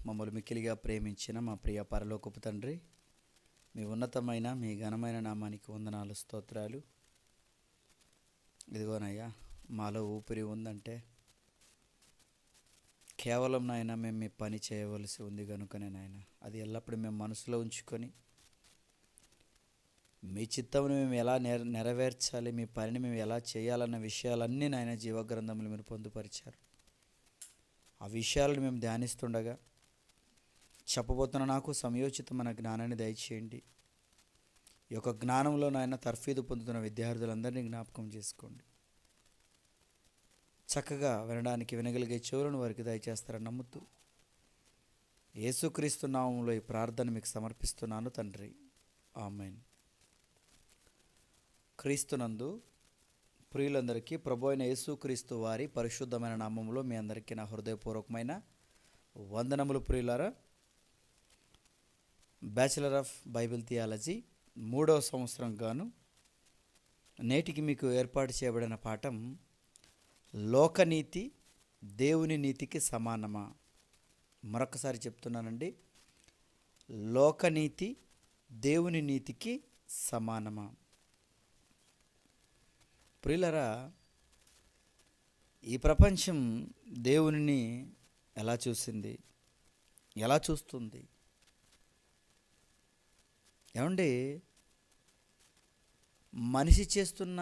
మమ్మల్ని మిక్కిలిగా ప్రేమించిన మా ప్రియ పరలోకపు తండ్రి, మీ ఉన్నతమైన మీ ఘనమైన నామానికి వందనాలు, స్తోత్రాలు. ఇదిగోనయ్యా, మాలో ఊపిరి ఉందంటే కేవలం నాయన మేము మీ పని చేయవలసి ఉంది కనుకనే నాయన, అది ఎల్లప్పుడూ మేము మనసులో ఉంచుకొని మీ చిత్తమును మేము ఎలా నెరవేర్చాలి, మీ పనిని మేము ఎలా చేయాలన్న విషయాలన్నీ నాయన జీవగ్రంథములు మీరు పొందుపరిచారు. ఆ విషయాలను మేము ధ్యానిస్తుండగా చెప్పబోతున్న నాకు సమయోచితమైన జ్ఞానాన్ని దయచేయండి. ఈ యొక్క జ్ఞానంలో నాయన తర్ఫీదు పొందుతున్న విద్యార్థులందరినీ జ్ఞాపకం చేసుకోండి. చక్కగా వినడానికి వినగలిగే చెవులను వారికి దయచేస్తారని నమ్ముతూ యేసుక్రీస్తు నామములో ఈ ప్రార్థన మీకు సమర్పిస్తున్నాను తండ్రి, ఆమేన్. క్రీస్తునందు ప్రియులందరికీ ప్రభు అయిన యేసుక్రీస్తు వారి పరిశుద్ధమైన నామములో మీ అందరికీ నా హృదయపూర్వకమైన వందనములు. ప్రియులారా, బ్యాచిలర్ ఆఫ్ బైబిల్ థియాలజీ 3వ సంవత్సరం గాను నేటికి మీకు ఏర్పాటు చేయబడిన పాఠం లోకనీతి దేవుని నీతికి సమానమా. మరొకసారి చెప్తున్నానండి, లోకనీతి దేవుని నీతికి సమానమా. ప్రియులరా, ఈ ప్రపంచం దేవునిని ఎలా చూసింది, ఎలా చూస్తుంది? ఏమండి, మనిషి చేస్తున్న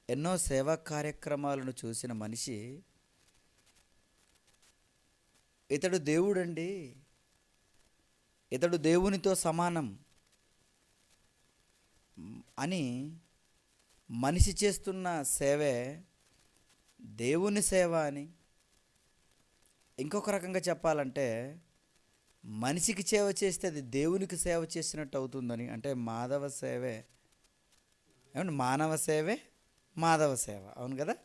ఎన్నో సేవా కార్యక్రమాలను చూసిన మనిషి ఇతడు దేవుడండి, ఇతడు దేవునితో సమానం అని మనిషి చేస్తున్న సేవే దేవుని సేవ అని, ఇంకొక రకంగా చెప్పాలంటే మనిషికి సేవ చేస్తే అది దేవునికి సేవ చేసినట్టు అవుతుందని, అంటే మాధవ సేవే ఏమంటే మానవ సేవే మాధవ సేవ, అవును కదా?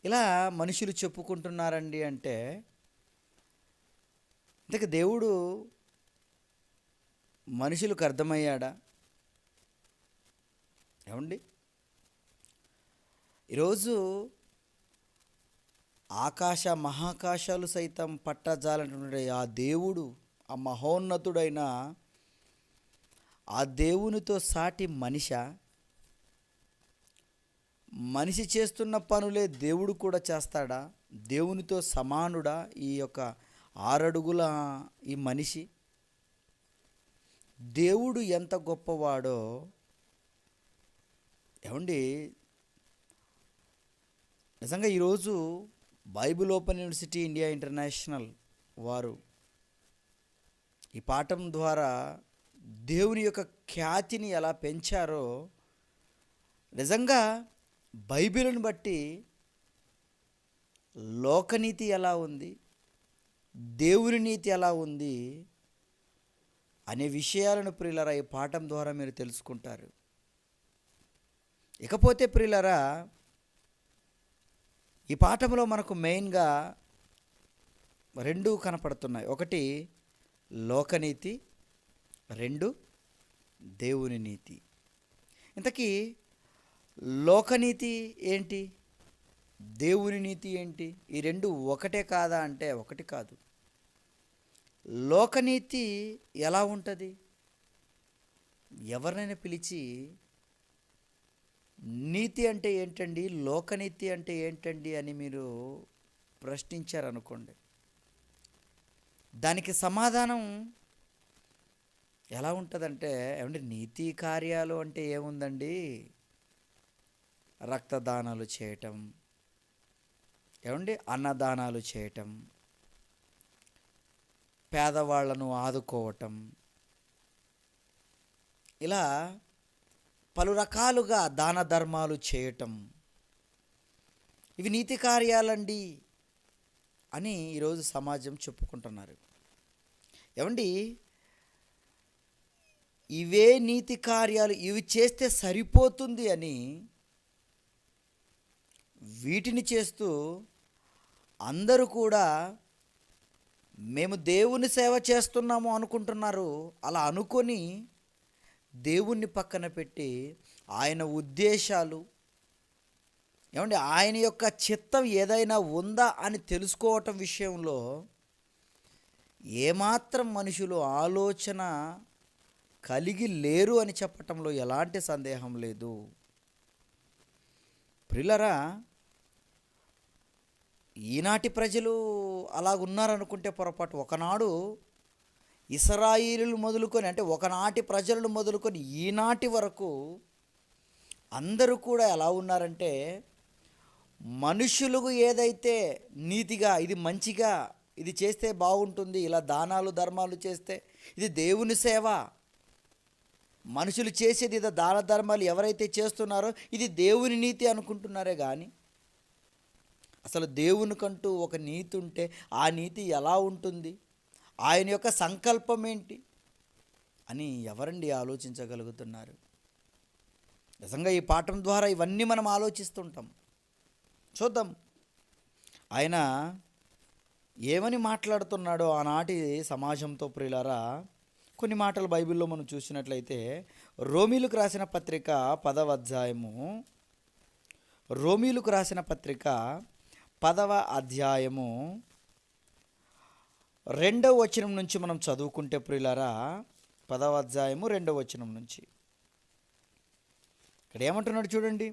ఇలా మనుషులు చెప్పుకుంటున్నారండి. అంటే ఇంతకు దేవుడు మనుషులకు అర్థమయ్యాడా? ఏమండి, ఈరోజు ఆకాశ మహాకాశాలు సైతం పట్టజాలంటున్నాడు ఆ దేవుడు, ఆ మహోన్నతుడైన ఆ దేవునితో సాటి మనిషి చేస్తున్న పనులే దేవుడు కూడా చేస్తాడా? దేవునితో సమానుడా ఈ యొక్క 6 అడుగుల ఈ మనిషి? దేవుడు ఎంత గొప్పవాడో ఏమండి, నిజంగా ఈరోజు Bible open university India international వారు ఈ పాఠం ద్వారా దేవుని యొక్క ఖ్యాతిని ఎలా పెంచారో, నిజంగా బైబిల్ని బట్టి లోకనీతి ఎలా ఉంది, దేవుని నీతి ఎలా ఉంది అనే విషయాలను ప్రియులరా ఈ పాఠం ద్వారా మీరు తెలుసుకుంటారు. ఇకపోతే ప్రియులరా, ఈ పాఠంలో మనకు మెయిన్గా 2 కనపడుతున్నాయి. ఒకటి లోకనీతి, 2 దేవుని నీతి. ఇంతకీ లోకనీతి ఏంటి, దేవుని నీతి ఏంటి? ఈ 2 ఒకటే కాదా అంటే ఒకటి కాదు. లోకనీతి ఎలా ఉంటుంది? ఎవరినైనా పిలిచి నీతి అంటే ఏంటండి, లోకనీతి అంటే ఏంటండి అని మీరు ప్రశ్నించారనుకోండి, దానికి సమాధానం ఎలా ఉంటుందంటే, ఏమంటే నీతి కార్యాలు అంటే ఏముందండి, రక్తదానాలు చేయటం, ఏమండి అన్నదానాలు చేయటం, పేదవాళ్లను ఆదుకోవటం, ఇలా పలు రకాలుగా దాన ధర్మాలు చేయటం, ఇవి నీతి కార్యాలండి అని ఈరోజు సమాజం చెప్పుకుంటున్నారు. ఏమండి, ఇవే నీతి కార్యాలు, ఇవి చేస్తే సరిపోతుంది అని వీటిని చేస్తూ అందరూ కూడా మేము దేవుని సేవ చేస్తున్నాము అనుకుంటున్నారు. అలా అనుకొని దేవుణ్ణి పక్కన పెట్టి ఆయన ఉద్దేశాలు, ఏమంటే ఆయన యొక్క చిత్తం ఏదైనా ఉందా అని తెలుసుకోవటం విషయంలో ఏమాత్రం మనుషులు ఆలోచన కలిగి లేరు అని చెప్పటంలో ఎలాంటి సందేహం లేదు. ప్రియులారా, ఈనాటి ప్రజలు అలాగున్నారనుకుంటే పొరపాటు. ఒకనాడు ఇశ్రాయేలీయులు మొదలుకొని, అంటే ఒకనాటి ప్రజలను మొదలుకొని ఈనాటి వరకు అందరూ కూడా ఎలా ఉన్నారంటే, మనుషులకు ఏదైతే నీతిగా, ఇది మంచిగా, ఇది చేస్తే బాగుంటుంది, ఇలా దానాలు ధర్మాలు చేస్తే ఇది దేవుని సేవ, మనుషులు చేసేది ఇది దాన ధర్మాలు ఎవరైతే చేస్తున్నారో ఇది దేవుని నీతి అనుకుంటున్నారే కానీ అసలు దేవునికంటూ ఒక నీతి ఉంటే ఆ నీతి ఎలా ఉంటుంది, ఆయన యొక్క సంకల్పం ఏంటి అని ఎవరండి ఆలోచించగలుగుతున్నారు? నిజంగా ఈ పాఠం ద్వారా ఇవన్నీ మనం ఆలోచిస్తుంటాం. చూద్దాం ఆయన ఏమని మాట్లాడుతున్నాడో ఆనాటి సమాజంతో. ప్రియులారా, కొన్ని మాటలు బైబిల్లో మనం చూసినట్లయితే రోమీలకు రాసిన పత్రిక 10వ అధ్యాయము, రోమీలకు రాసిన పత్రిక 10వ అధ్యాయము 2వ వచనం నుంచి మనం చదువుకుంటే ప్రియులారా, 10వ అధ్యాయము 2వ వచనం నుంచి ఇక్కడ ఏమంటున్నాడు చూడండి.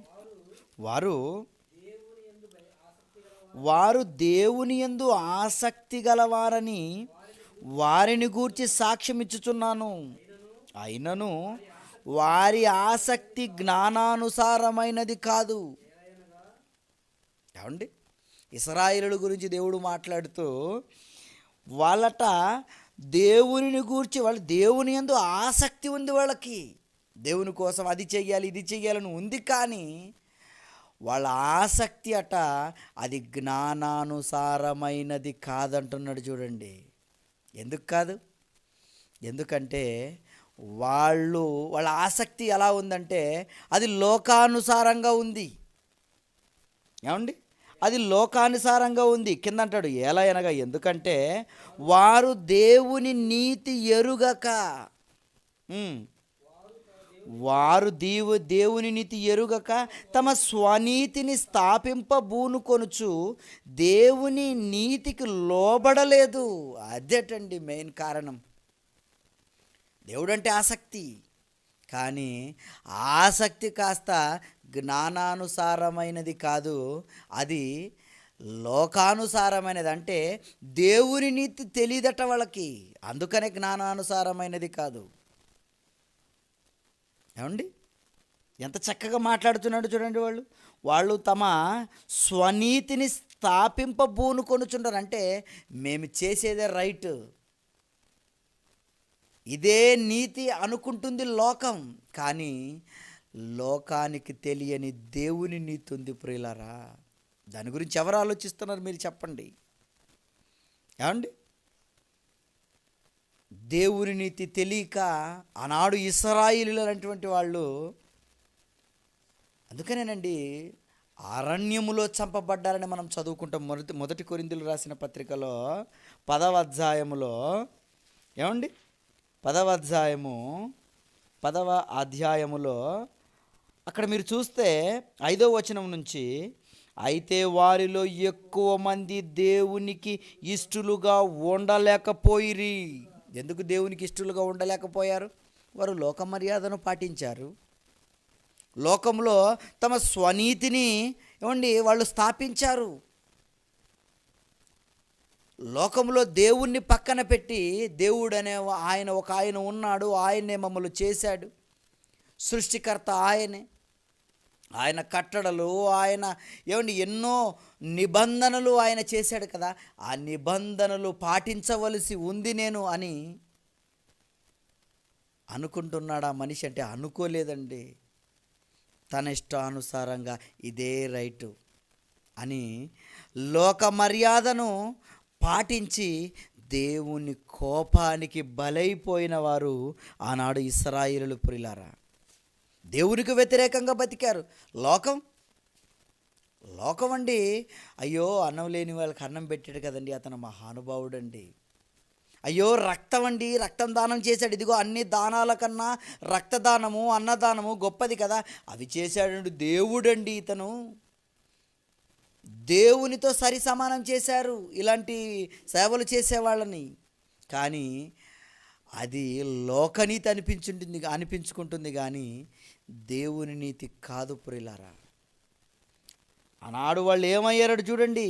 వారు దేవుని యందు ఆసక్తి గలవారని వారిని గూర్చి సాక్ష్యం ఇచ్చుచున్నాను. అయినను వారి ఆసక్తి జ్ఞానానుసారమైనది కాదు. ఏమండి, ఇశ్రాయేలుల గురించి దేవుడు మాట్లాడుతూ వాళ్ళట దేవునిని గూర్చి, వాళ్ళు దేవుని యందు ఆసక్తి ఉంది, వాళ్ళకి దేవుని కోసం అది చెయ్యాలి ఇది చెయ్యాలని ఉంది, కానీ వాళ్ళ ఆసక్తి అట అది జ్ఞానానుసారమైనది కాదంటున్నాడు. చూడండి, ఎందుకు కాదు? ఎందుకంటే వాళ్ళ ఆసక్తి ఎలా ఉందంటే అది లోకానుసారంగా ఉంది. ఏమండి, అది లోకానుసారంగా ఉంది. కింద అంటాడు ఎలా అనగా, ఎందుకంటే వారు దేవుని నీతి ఎరుగక, దేవుని నీతి ఎరుగక తమ స్వనీతిని స్థాపింపబూనుకొనుచు దేవుని నీతికి లోబడలేదు. అదేటండి మెయిన్ కారణం. దేవుడంటే ఆసక్తి, కానీ ఆసక్తి కాస్త జ్ఞానానుసారమైనది కాదు, అది లోకానుసారమైనది. అంటే దేవుని నీతి తెలియదట వాళ్ళకి, అందుకనే జ్ఞానానుసారమైనది కాదు. ఏమండి, ఎంత చక్కగా మాట్లాడుతున్నాడు చూడండి. వాళ్ళు తమ స్వనీతిని స్థాపింపబూనుకొనుచుంటారు. అంటే మేము చేసేదే రైట్, ఇదే నీతి అనుకుంటుంది లోకం, కానీ లోకానికి తెలియని దేవుని నీతి ఉంది ప్రియులారా. దాని గురించి ఎవరు ఆలోచిస్తున్నారు మీరు చెప్పండి? ఏమండి, దేవుని నీతి తెలియక ఆనాడు ఇశ్రాయేలీయులు అనేటువంటి వాళ్ళు, అందుకనేనండి అరణ్యములో చంపబడ్డారని మనం చదువుకుంటాం. మొదటి కొరింథీయులకు రాసిన పత్రికలో 10వ అధ్యాయములో, ఏమండి 10వ అధ్యాయములో అక్కడ మీరు చూస్తే 5వ వచనం నుంచి, అయితే వారిలో ఎక్కువ మంది దేవునికి ఇష్టలుగా ఉండలేకపోయిరి. ఎందుకు దేవునికి ఇష్టలుగా ఉండలేకపోయారు? వారు లోక మర్యాదను పాటించారు. లోకంలో తమ స్వనీతిని వాళ్ళు స్థాపించారు. లోకంలో దేవుణ్ణి పక్కన పెట్టి, దేవుడనే ఆయన ఉన్నాడు, ఆయనే మమ్మల్ని చేశాడు, సృష్టికర్త ఆయనే, ఆయన కట్టడలు, ఆయన ఎన్నో నిబంధనలు ఆయన చేశాడు కదా, ఆ నిబంధనలు పాటించవలసి ఉంది నేను అని అనుకుంటున్నాడు ఆ మనిషి. అంటే అనుకోలేదండి, తన ఇష్టానుసారంగా ఇదే రైటు అని లోక మర్యాదను పాటించి దేవుని కోపానికి బలైపోయిన వారు ఆనాడు ఇశ్రాయేలీయులు ప్రియులారా. దేవునికి వ్యతిరేకంగా బతికారు. లోకం అండి, అయ్యో అన్నం లేని వాళ్ళకి అన్నం పెట్టాడు కదండి, అతను మహానుభావుడండి. అయ్యో రక్తం అండి, రక్తం దానం చేశాడు, ఇదిగో అన్ని దానాల కన్నా రక్తదానము అన్నదానము గొప్పది కదా, అవి చేశాడు దేవుడండి, ఇతను దేవునితో సరి సమానం చేశారు ఇలాంటి సేవలు చేసేవాళ్ళని. కానీ అది లోకనీతి అనిపించుకుంటుంది కానీ దేవుని నీతి కాదు ప్రియులారా. ఆనాడు వాళ్ళు ఏమయ్యారో చూడండి.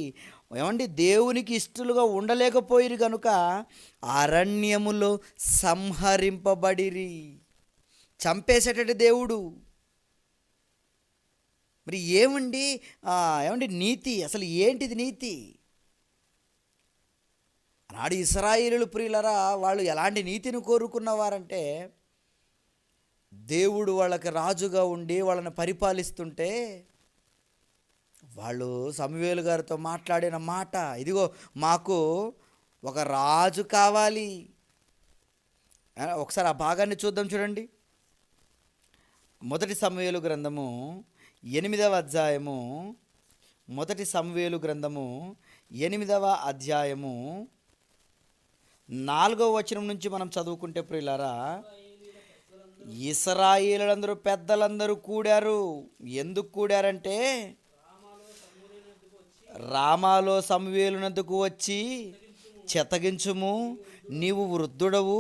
ఏమండి, దేవునికి ఇష్టలుగా ఉండలేకపోయిరు కనుక అరణ్యములో సంహరింపబడిరి. చంపేసేటట్టు దేవుడు. మరి ఏమండి నీతి, అసలు ఏంటిది నీతి? ఆనాడు ఇశ్రాయేలీయులు ప్రియులరా, వాళ్ళు ఎలాంటి నీతిని కోరుకున్నవారంటే, దేవుడు వాళ్ళకి రాజుగా ఉండి వాళ్ళని పరిపాలిస్తుంటే వాళ్ళు సమూయేలు గారితో మాట్లాడిన మాట, ఇదిగో మాకు ఒక రాజు కావాలి. ఒకసారి ఆ భాగాన్ని చూద్దాం చూడండి. మొదటి సమూయేలు గ్రంథము 8వ అధ్యాయము, మొదటి సమూయేలు గ్రంథము 8వ అధ్యాయము 4వ వచనం నుంచి మనం చదువుకుంటే ప్రియులారా, ఇశ్రాయేలులందరూ పెద్దలందరూ కూడారు. ఎందుకు కూడారంటే, రామాలో సమూయేలునద్దకు వచ్చి, చెతగించుము, నీవు వృద్ధుడవు,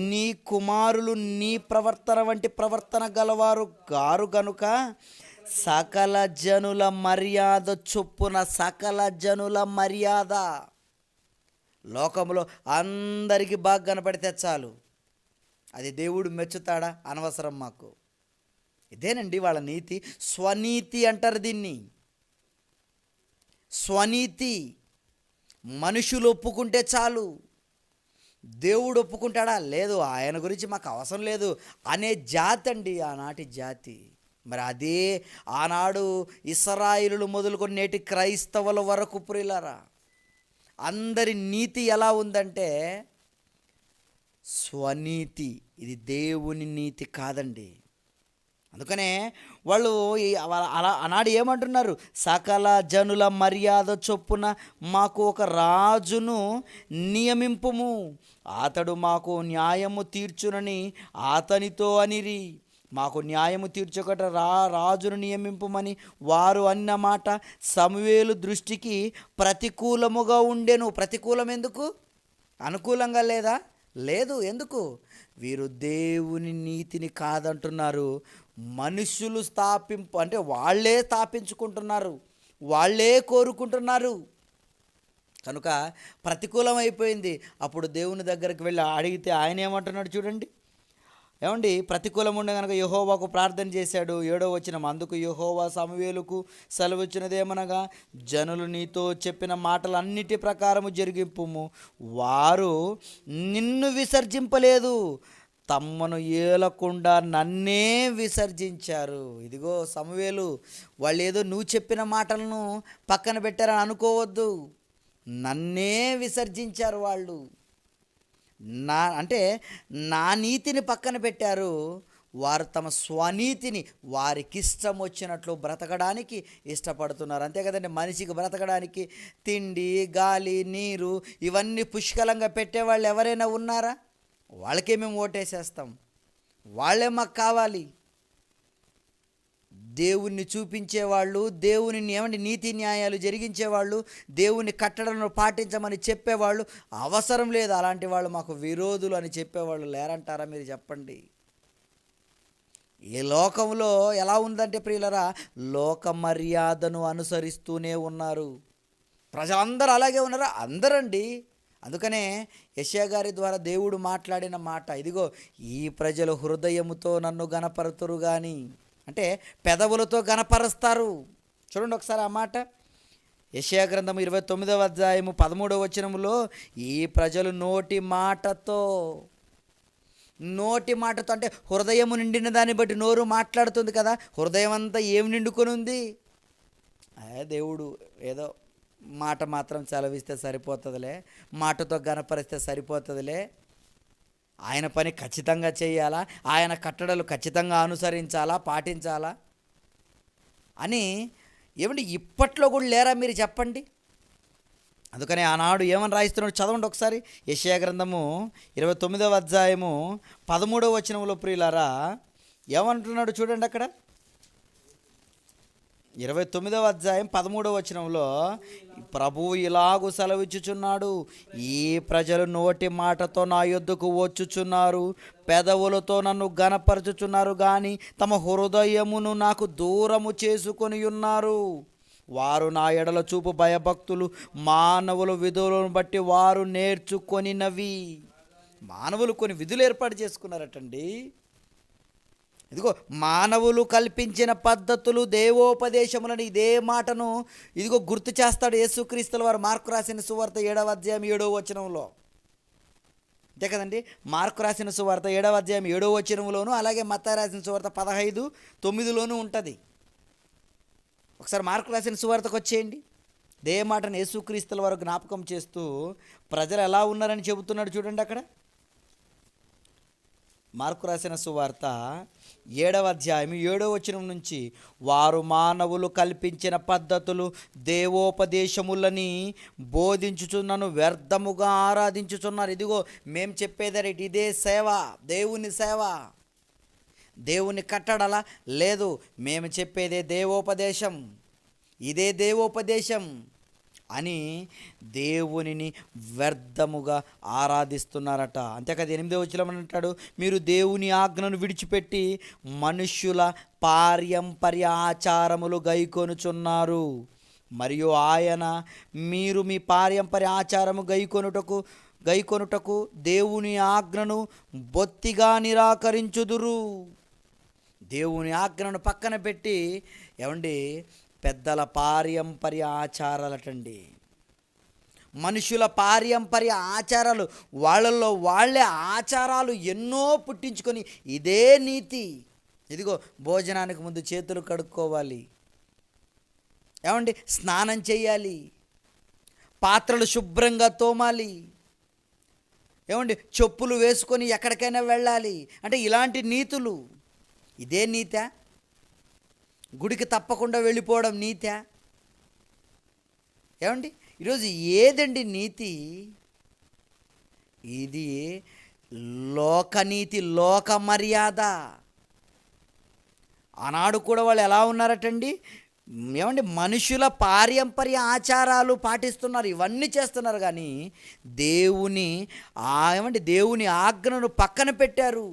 నీ కుమారులు నీ ప్రవర్తన వంటి ప్రవర్తన గలవారు గారు గనుక సకల జనుల మర్యాద చొప్పున, సకల జనుల మర్యాద, లోకంలో అందరికీ బాగా కనపడితే చాలు, అది దేవుడు మెచ్చుతాడా? అనవసరం మాకు. ఇదేనండి వాళ్ళ నీతి. స్వనీతి అంటారు దీన్ని. స్వనీతి. మనుషులు ఒప్పుకుంటే చాలు, దేవుడు ఒప్పుకుంటాడా? లేదు, ఆయన గురించి మాకు అవసరం లేదు అనే జాతి అండి ఆనాటి జాతి. మరి అదే ఆనాడు ఇశ్రాయేలులు మొదలుకొని నేటి క్రైస్తవుల వరకు ప్రియులారా, అందరి నీతి ఎలా ఉందంటే స్వనీతి. ఇది దేవుని నీతి కాదండి. అందుకనే వాళ్ళు అలా ఆనాడు ఏమంటున్నారు, సకల జనుల మర్యాద చొప్పున మాకు ఒక రాజును నియమింపుము, అతడు మాకు న్యాయము తీర్చునని అతనితో అనిరి. మాకు న్యాయము తీర్చుకట రాజును నియమింపమని వారు అన్న మాట సమూయేలు దృష్టికి ప్రతికూలముగా ఉండెను. ప్రతికూలం ఎందుకు? అనుకూలంగా లేదా? లేదు. ఎందుకు? వీరు దేవుని నీతిని కాదంటున్నారు, మనుషులు అంటే వాళ్ళే స్థాపించుకుంటున్నారు, వాళ్ళే కోరుకుంటున్నారు కనుక ప్రతికూలం అయిపోయింది. అప్పుడు దేవుని దగ్గరికి వెళ్ళి అడిగితే ఆయన ఏమంటున్నాడు చూడండి. ఏమండి, ప్రతికూలం ఉండే కనుక యెహోవాకు ప్రార్థన చేశాడు. 7వ వచనం, అందుకు యెహోవా సమూయేలుకు సెలవిచ్చినదేమనగా, జనులు నీతో చెప్పిన మాటలన్నిటి ప్రకారము జరిగింపుము, వారు నిన్ను విసర్జింపలేదు, తమ్మను ఏలకుండా నన్నే విసర్జించారు. ఇదిగో సమూయేలు, వాళ్ళు ఏదో నువ్వు చెప్పిన మాటలను పక్కన పెట్టారని అనుకోవద్దు, నన్నే విసర్జించారు వాళ్ళు. నా నీతిని పక్కన పెట్టారు. వారు తమ స్వనీతిని వారికిష్టం వచ్చినట్లు బ్రతకడానికి ఇష్టపడుతున్నారు. అంతే కదండి, మనిషికి బ్రతకడానికి తిండి, గాలి, నీరు ఇవన్నీ పుష్కలంగా పెట్టేవాళ్ళు ఎవరైనా ఉన్నారా? వాళ్ళకే మేము ఓటేసేస్తాం, వాళ్ళే మాకు కావాలి. దేవుణ్ణి చూపించేవాళ్ళు, దేవుని నీతి న్యాయాలు జరిగించేవాళ్ళు, దేవుని కట్టడలను పాటించమని చెప్పేవాళ్ళు అవసరం లేదు. అలాంటి వాళ్ళు మాకు విరోధులు అని చెప్పేవాళ్ళు లేరంటారా? మీరు చెప్పండి. ఈ లోకంలో ఎలా ఉందంటే ప్రియులరా, లోక మర్యాదను అనుసరిస్తూనే ఉన్నారు. ప్రజలందరూ అలాగే ఉన్నారా? అందరండి. అందుకనే యెషయా గారి ద్వారా దేవుడు మాట్లాడిన మాట, ఇదిగో ఈ ప్రజలు హృదయముతో నన్ను గనపరుతురు కానీ, అంటే పెదవులతో గనపరుస్తారు. చూడండి ఒకసారి ఆ మాట. యెషయా గ్రంథం 29వ అధ్యాయము 13వ వచనములో, ఈ ప్రజలు నోటి మాటతో అంటే హృదయము నిండిన దాన్ని బట్టి నోరు మాట్లాడుతుంది కదా, హృదయం అంతా ఏమి నిండుకొని ఉంది? దేవుడు ఏదో మాట మాత్రం సెలవిస్తే సరిపోతుందిలే, మాటతో గనపరిస్తే సరిపోతుందిలే, ఆయన పని ఖచ్చితంగా చేయాలా, ఆయన కట్టడలు ఖచ్చితంగా అనుసరించాలా, పాటించాలా అని ఏమండి ఇప్పట్లో కూడా లేరా? మీరు చెప్పండి. అందుకని ఆనాడు ఏమని రాయిస్తున్నాడు చదవండి ఒకసారి. యెషయా గ్రంథము 29వ అధ్యాయము 13వ వచనంలో ప్రియులారా ఏమంటున్నాడు చూడండి. అక్కడ 29వ అధ్యాయం 13వ వచనంలో ప్రభువు ఇలాగు సెలవిచ్చుచున్నాడు, ఈ ప్రజలు నోటి మాటతో నా యొద్దకు వచ్చుచున్నారు, పెదవులతో నన్ను గనపరచుచున్నారు, కానీ తమ హృదయమును నాకు దూరము చేసుకొని ఉన్నారు. వారు నా ఎడల చూపు భయభక్తులు మానవుల విధులను బట్టి వారు నేర్చుకొనినవి. మానవులు కొన్ని విధులు ఏర్పాటు చేసుకున్నారటండి. ఇదిగో మానవులు కల్పించిన పద్ధతులు, దేవోపదేశములని, ఇదే మాటను ఇదిగో గుర్తు చేస్తాడు యేసుక్రీస్తుల వారు మార్కు రాసిన సువార్త 7వ అధ్యాయం 7వ వచనంలో. అంతే కదండి, మార్కు రాసిన సువార్త 7వ అధ్యాయం 7వ వచనంలోను, అలాగే మత్తయి రాసిన సువార్త 15:9లోనూ ఉంటుంది. ఒకసారి మార్కు రాసిన సువార్తకు వచ్చేయండి. ఇదే మాటను యేసుక్రీస్తుల వారు జ్ఞాపకం చేస్తూ ప్రజలు ఎలా ఉన్నారని చెబుతున్నాడు చూడండి. అక్కడ మార్కు రాసిన సువార్త 7వ అధ్యాయం 7వ వచనం నుంచి, వారు మానవులు కల్పించిన పద్ధతులు, దేవోపదేశములని బోధించుచున్నను వ్యర్థముగా ఆరాధించుచున్నారు. ఇదిగో మేము చెప్పేది ఇదే సేవ, దేవుని సేవ. దేవుని కట్టడలా లేదు, మేము చెప్పేదే దేవోపదేశం, ఇదే దేవోపదేశం అని దేవునిని వ్యర్థముగా ఆరాధిస్తున్నారట. అంతేకాదు 8వ వచనం అంటాడు, మీరు దేవుని ఆజ్ఞను విడిచిపెట్టి మనుష్యుల పారంపర్య ఆచారములు గైకొనుచున్నారు, మరియు ఆయన మీరు మీ పారంపర్య ఆచారము గైకొనుటకు దేవుని ఆజ్ఞను బొత్తిగా నిరాకరించుదురు. దేవుని ఆజ్ఞను పక్కన పెట్టి ఏమండి పెద్దల పారంపర్య ఆచారాలటండి, మనుషుల పారంపర్య ఆచారాలు, వాళ్ళల్లో వాళ్ళే ఆచారాలు ఎన్నో పుట్టించుకొని ఇదే నీతి. ఇదిగో భోజనానికి ముందు చేతులు కడుక్కోవాలి, ఏమండి స్నానం చేయాలి, పాత్రలు శుభ్రంగా తోమాలి, ఏమండి చెప్పులు వేసుకొని ఎక్కడికైనా వెళ్ళాలి. అంటే ఇలాంటి నీతులు, ఇదే నీతా? గుడికి తప్పకుండా వెళ్ళిపోవడం నీతా? ఏమండి ఈరోజు ఏదండి నీతి? ఇది లోకనీతి, లోక మర్యాద. ఆనాడు కూడా వాళ్ళు ఎలా ఉన్నారటండి, ఏమండి మనుషుల పారంపర్య ఆచారాలు పాటిస్తున్నారు, ఇవన్నీ చేస్తున్నారు, కానీ దేవుని ఆజ్ఞను పక్కన పెట్టారు.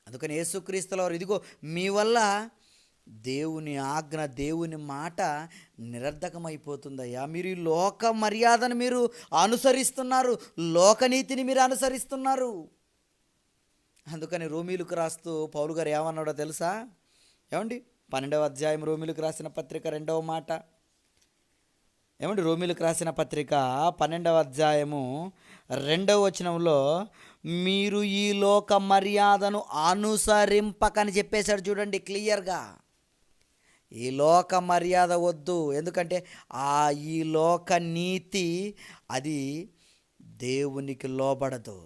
అందుకని యేసుక్రీస్తుల వారు ఇదిగో మీ వల్ల దేవుని ఆజ్ఞ, దేవుని మాట నిరర్ధకమైపోతుందయ్యా. మీరు ఈ లోక మర్యాదను మీరు అనుసరిస్తున్నారు, లోకనీతిని మీరు అనుసరిస్తున్నారు. అందుకని రోమీలకు రాస్తూ పౌలు గారు ఏమన్నాడో తెలుసా? ఏమండి 12వ అధ్యాయం రోమీలకు రాసిన పత్రిక 2వ మాట, ఏమండి రోమీలకు రాసిన పత్రిక 12వ అధ్యాయము 2వ వచనంలో, మీరు ఈ లోక మర్యాదను అనుసరింపకని చెప్పేశాడు చూడండి క్లియర్గా. ఈ లోక మర్యాద వద్దు, ఎందుకంటే ఈ లోక నీతి అది దేవునికి లోబడదు,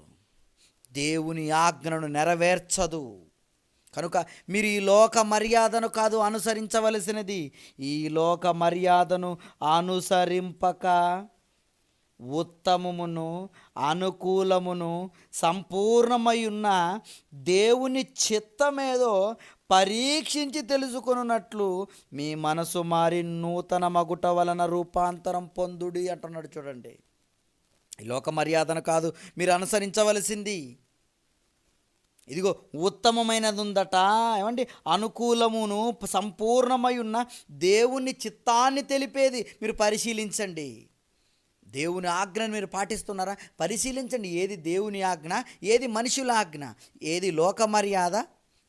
దేవుని ఆజ్ఞను నెరవేర్చదు. కనుక మీరు ఈ లోక మర్యాదను కాదు అనుసరించవలసినది, ఈ లోక మర్యాదను అనుసరింపక ఉత్తమమును అనుకూలమును సంపూర్ణమై ఉన్న దేవుని చిత్తమేదో పరీక్షించి తెలుసుకొనున్నట్లు మీ మనసు మారి నూతన మగుట వలన రూపాంతరం పొందుడి అంటున్నాడు చూడండి. ఈ లోక మర్యాదను కాదు మీరు అనుసరించవలసింది, ఇదిగో ఉత్తమమైనది ఉందట, ఏమండి అనుకూలమును సంపూర్ణమై ఉన్న దేవుని చిత్తాన్ని తెలిపేది మీరు పరిశీలించండి. దేవుని ఆజ్ఞను మీరు పాటిస్తున్నారా? పరిశీలించండి. ఏది దేవుని ఆజ్ఞ, ఏది మనుషుల ఆజ్ఞ, ఏది లోక మర్యాద,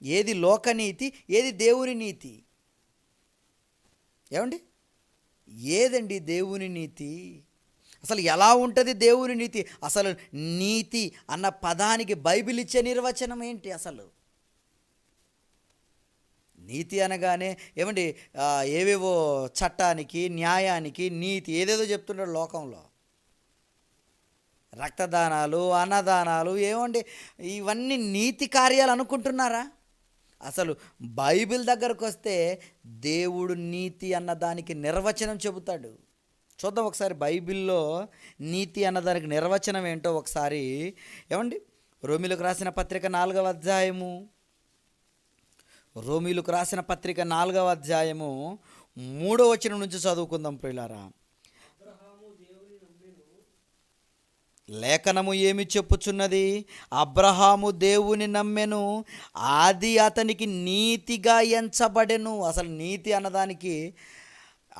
ఏది లోకనీతి, ఏది దేవుని నీతి? ఏమండి ఏదండి దేవుని నీతి? అసలు ఎలా ఉంటుంది దేవుని నీతి? అసలు నీతి అన్న పదానికి బైబిల్ ఇచ్చే నిర్వచనం ఏంటి? అసలు నీతి అనగానే ఏమండి ఏవేవో చట్టానికి, న్యాయానికి, నీతి ఏదేదో చెప్తున్నాడు లోకంలో. రక్తదానాలు, అన్నదానాలు, ఏమండి ఇవన్నీ నీతి కార్యాలు అనుకుంటున్నారా? అసలు బైబిల్ దగ్గరకు వస్తే దేవుడు నీతి అన్నదానికి నిర్వచనం చెబుతాడు. చూద్దాం ఒకసారి బైబిల్లో నీతి అన్నదానికి నిర్వచనం ఏంటో ఒకసారి. ఏమండి రోమీలకు రాసిన పత్రిక 4వ అధ్యాయము రోమీయులకు రాసిన పత్రిక 4వ అధ్యాయము 3వ వచనం నుంచి చదువుకుందాం ప్రియులారా. లేఖనము ఏమి చెప్పుచున్నది? అబ్రహాము దేవుని నమ్మెను, అది అతనికి నీతిగా ఎంచబడెను. అసలు నీతి అన్నదానికి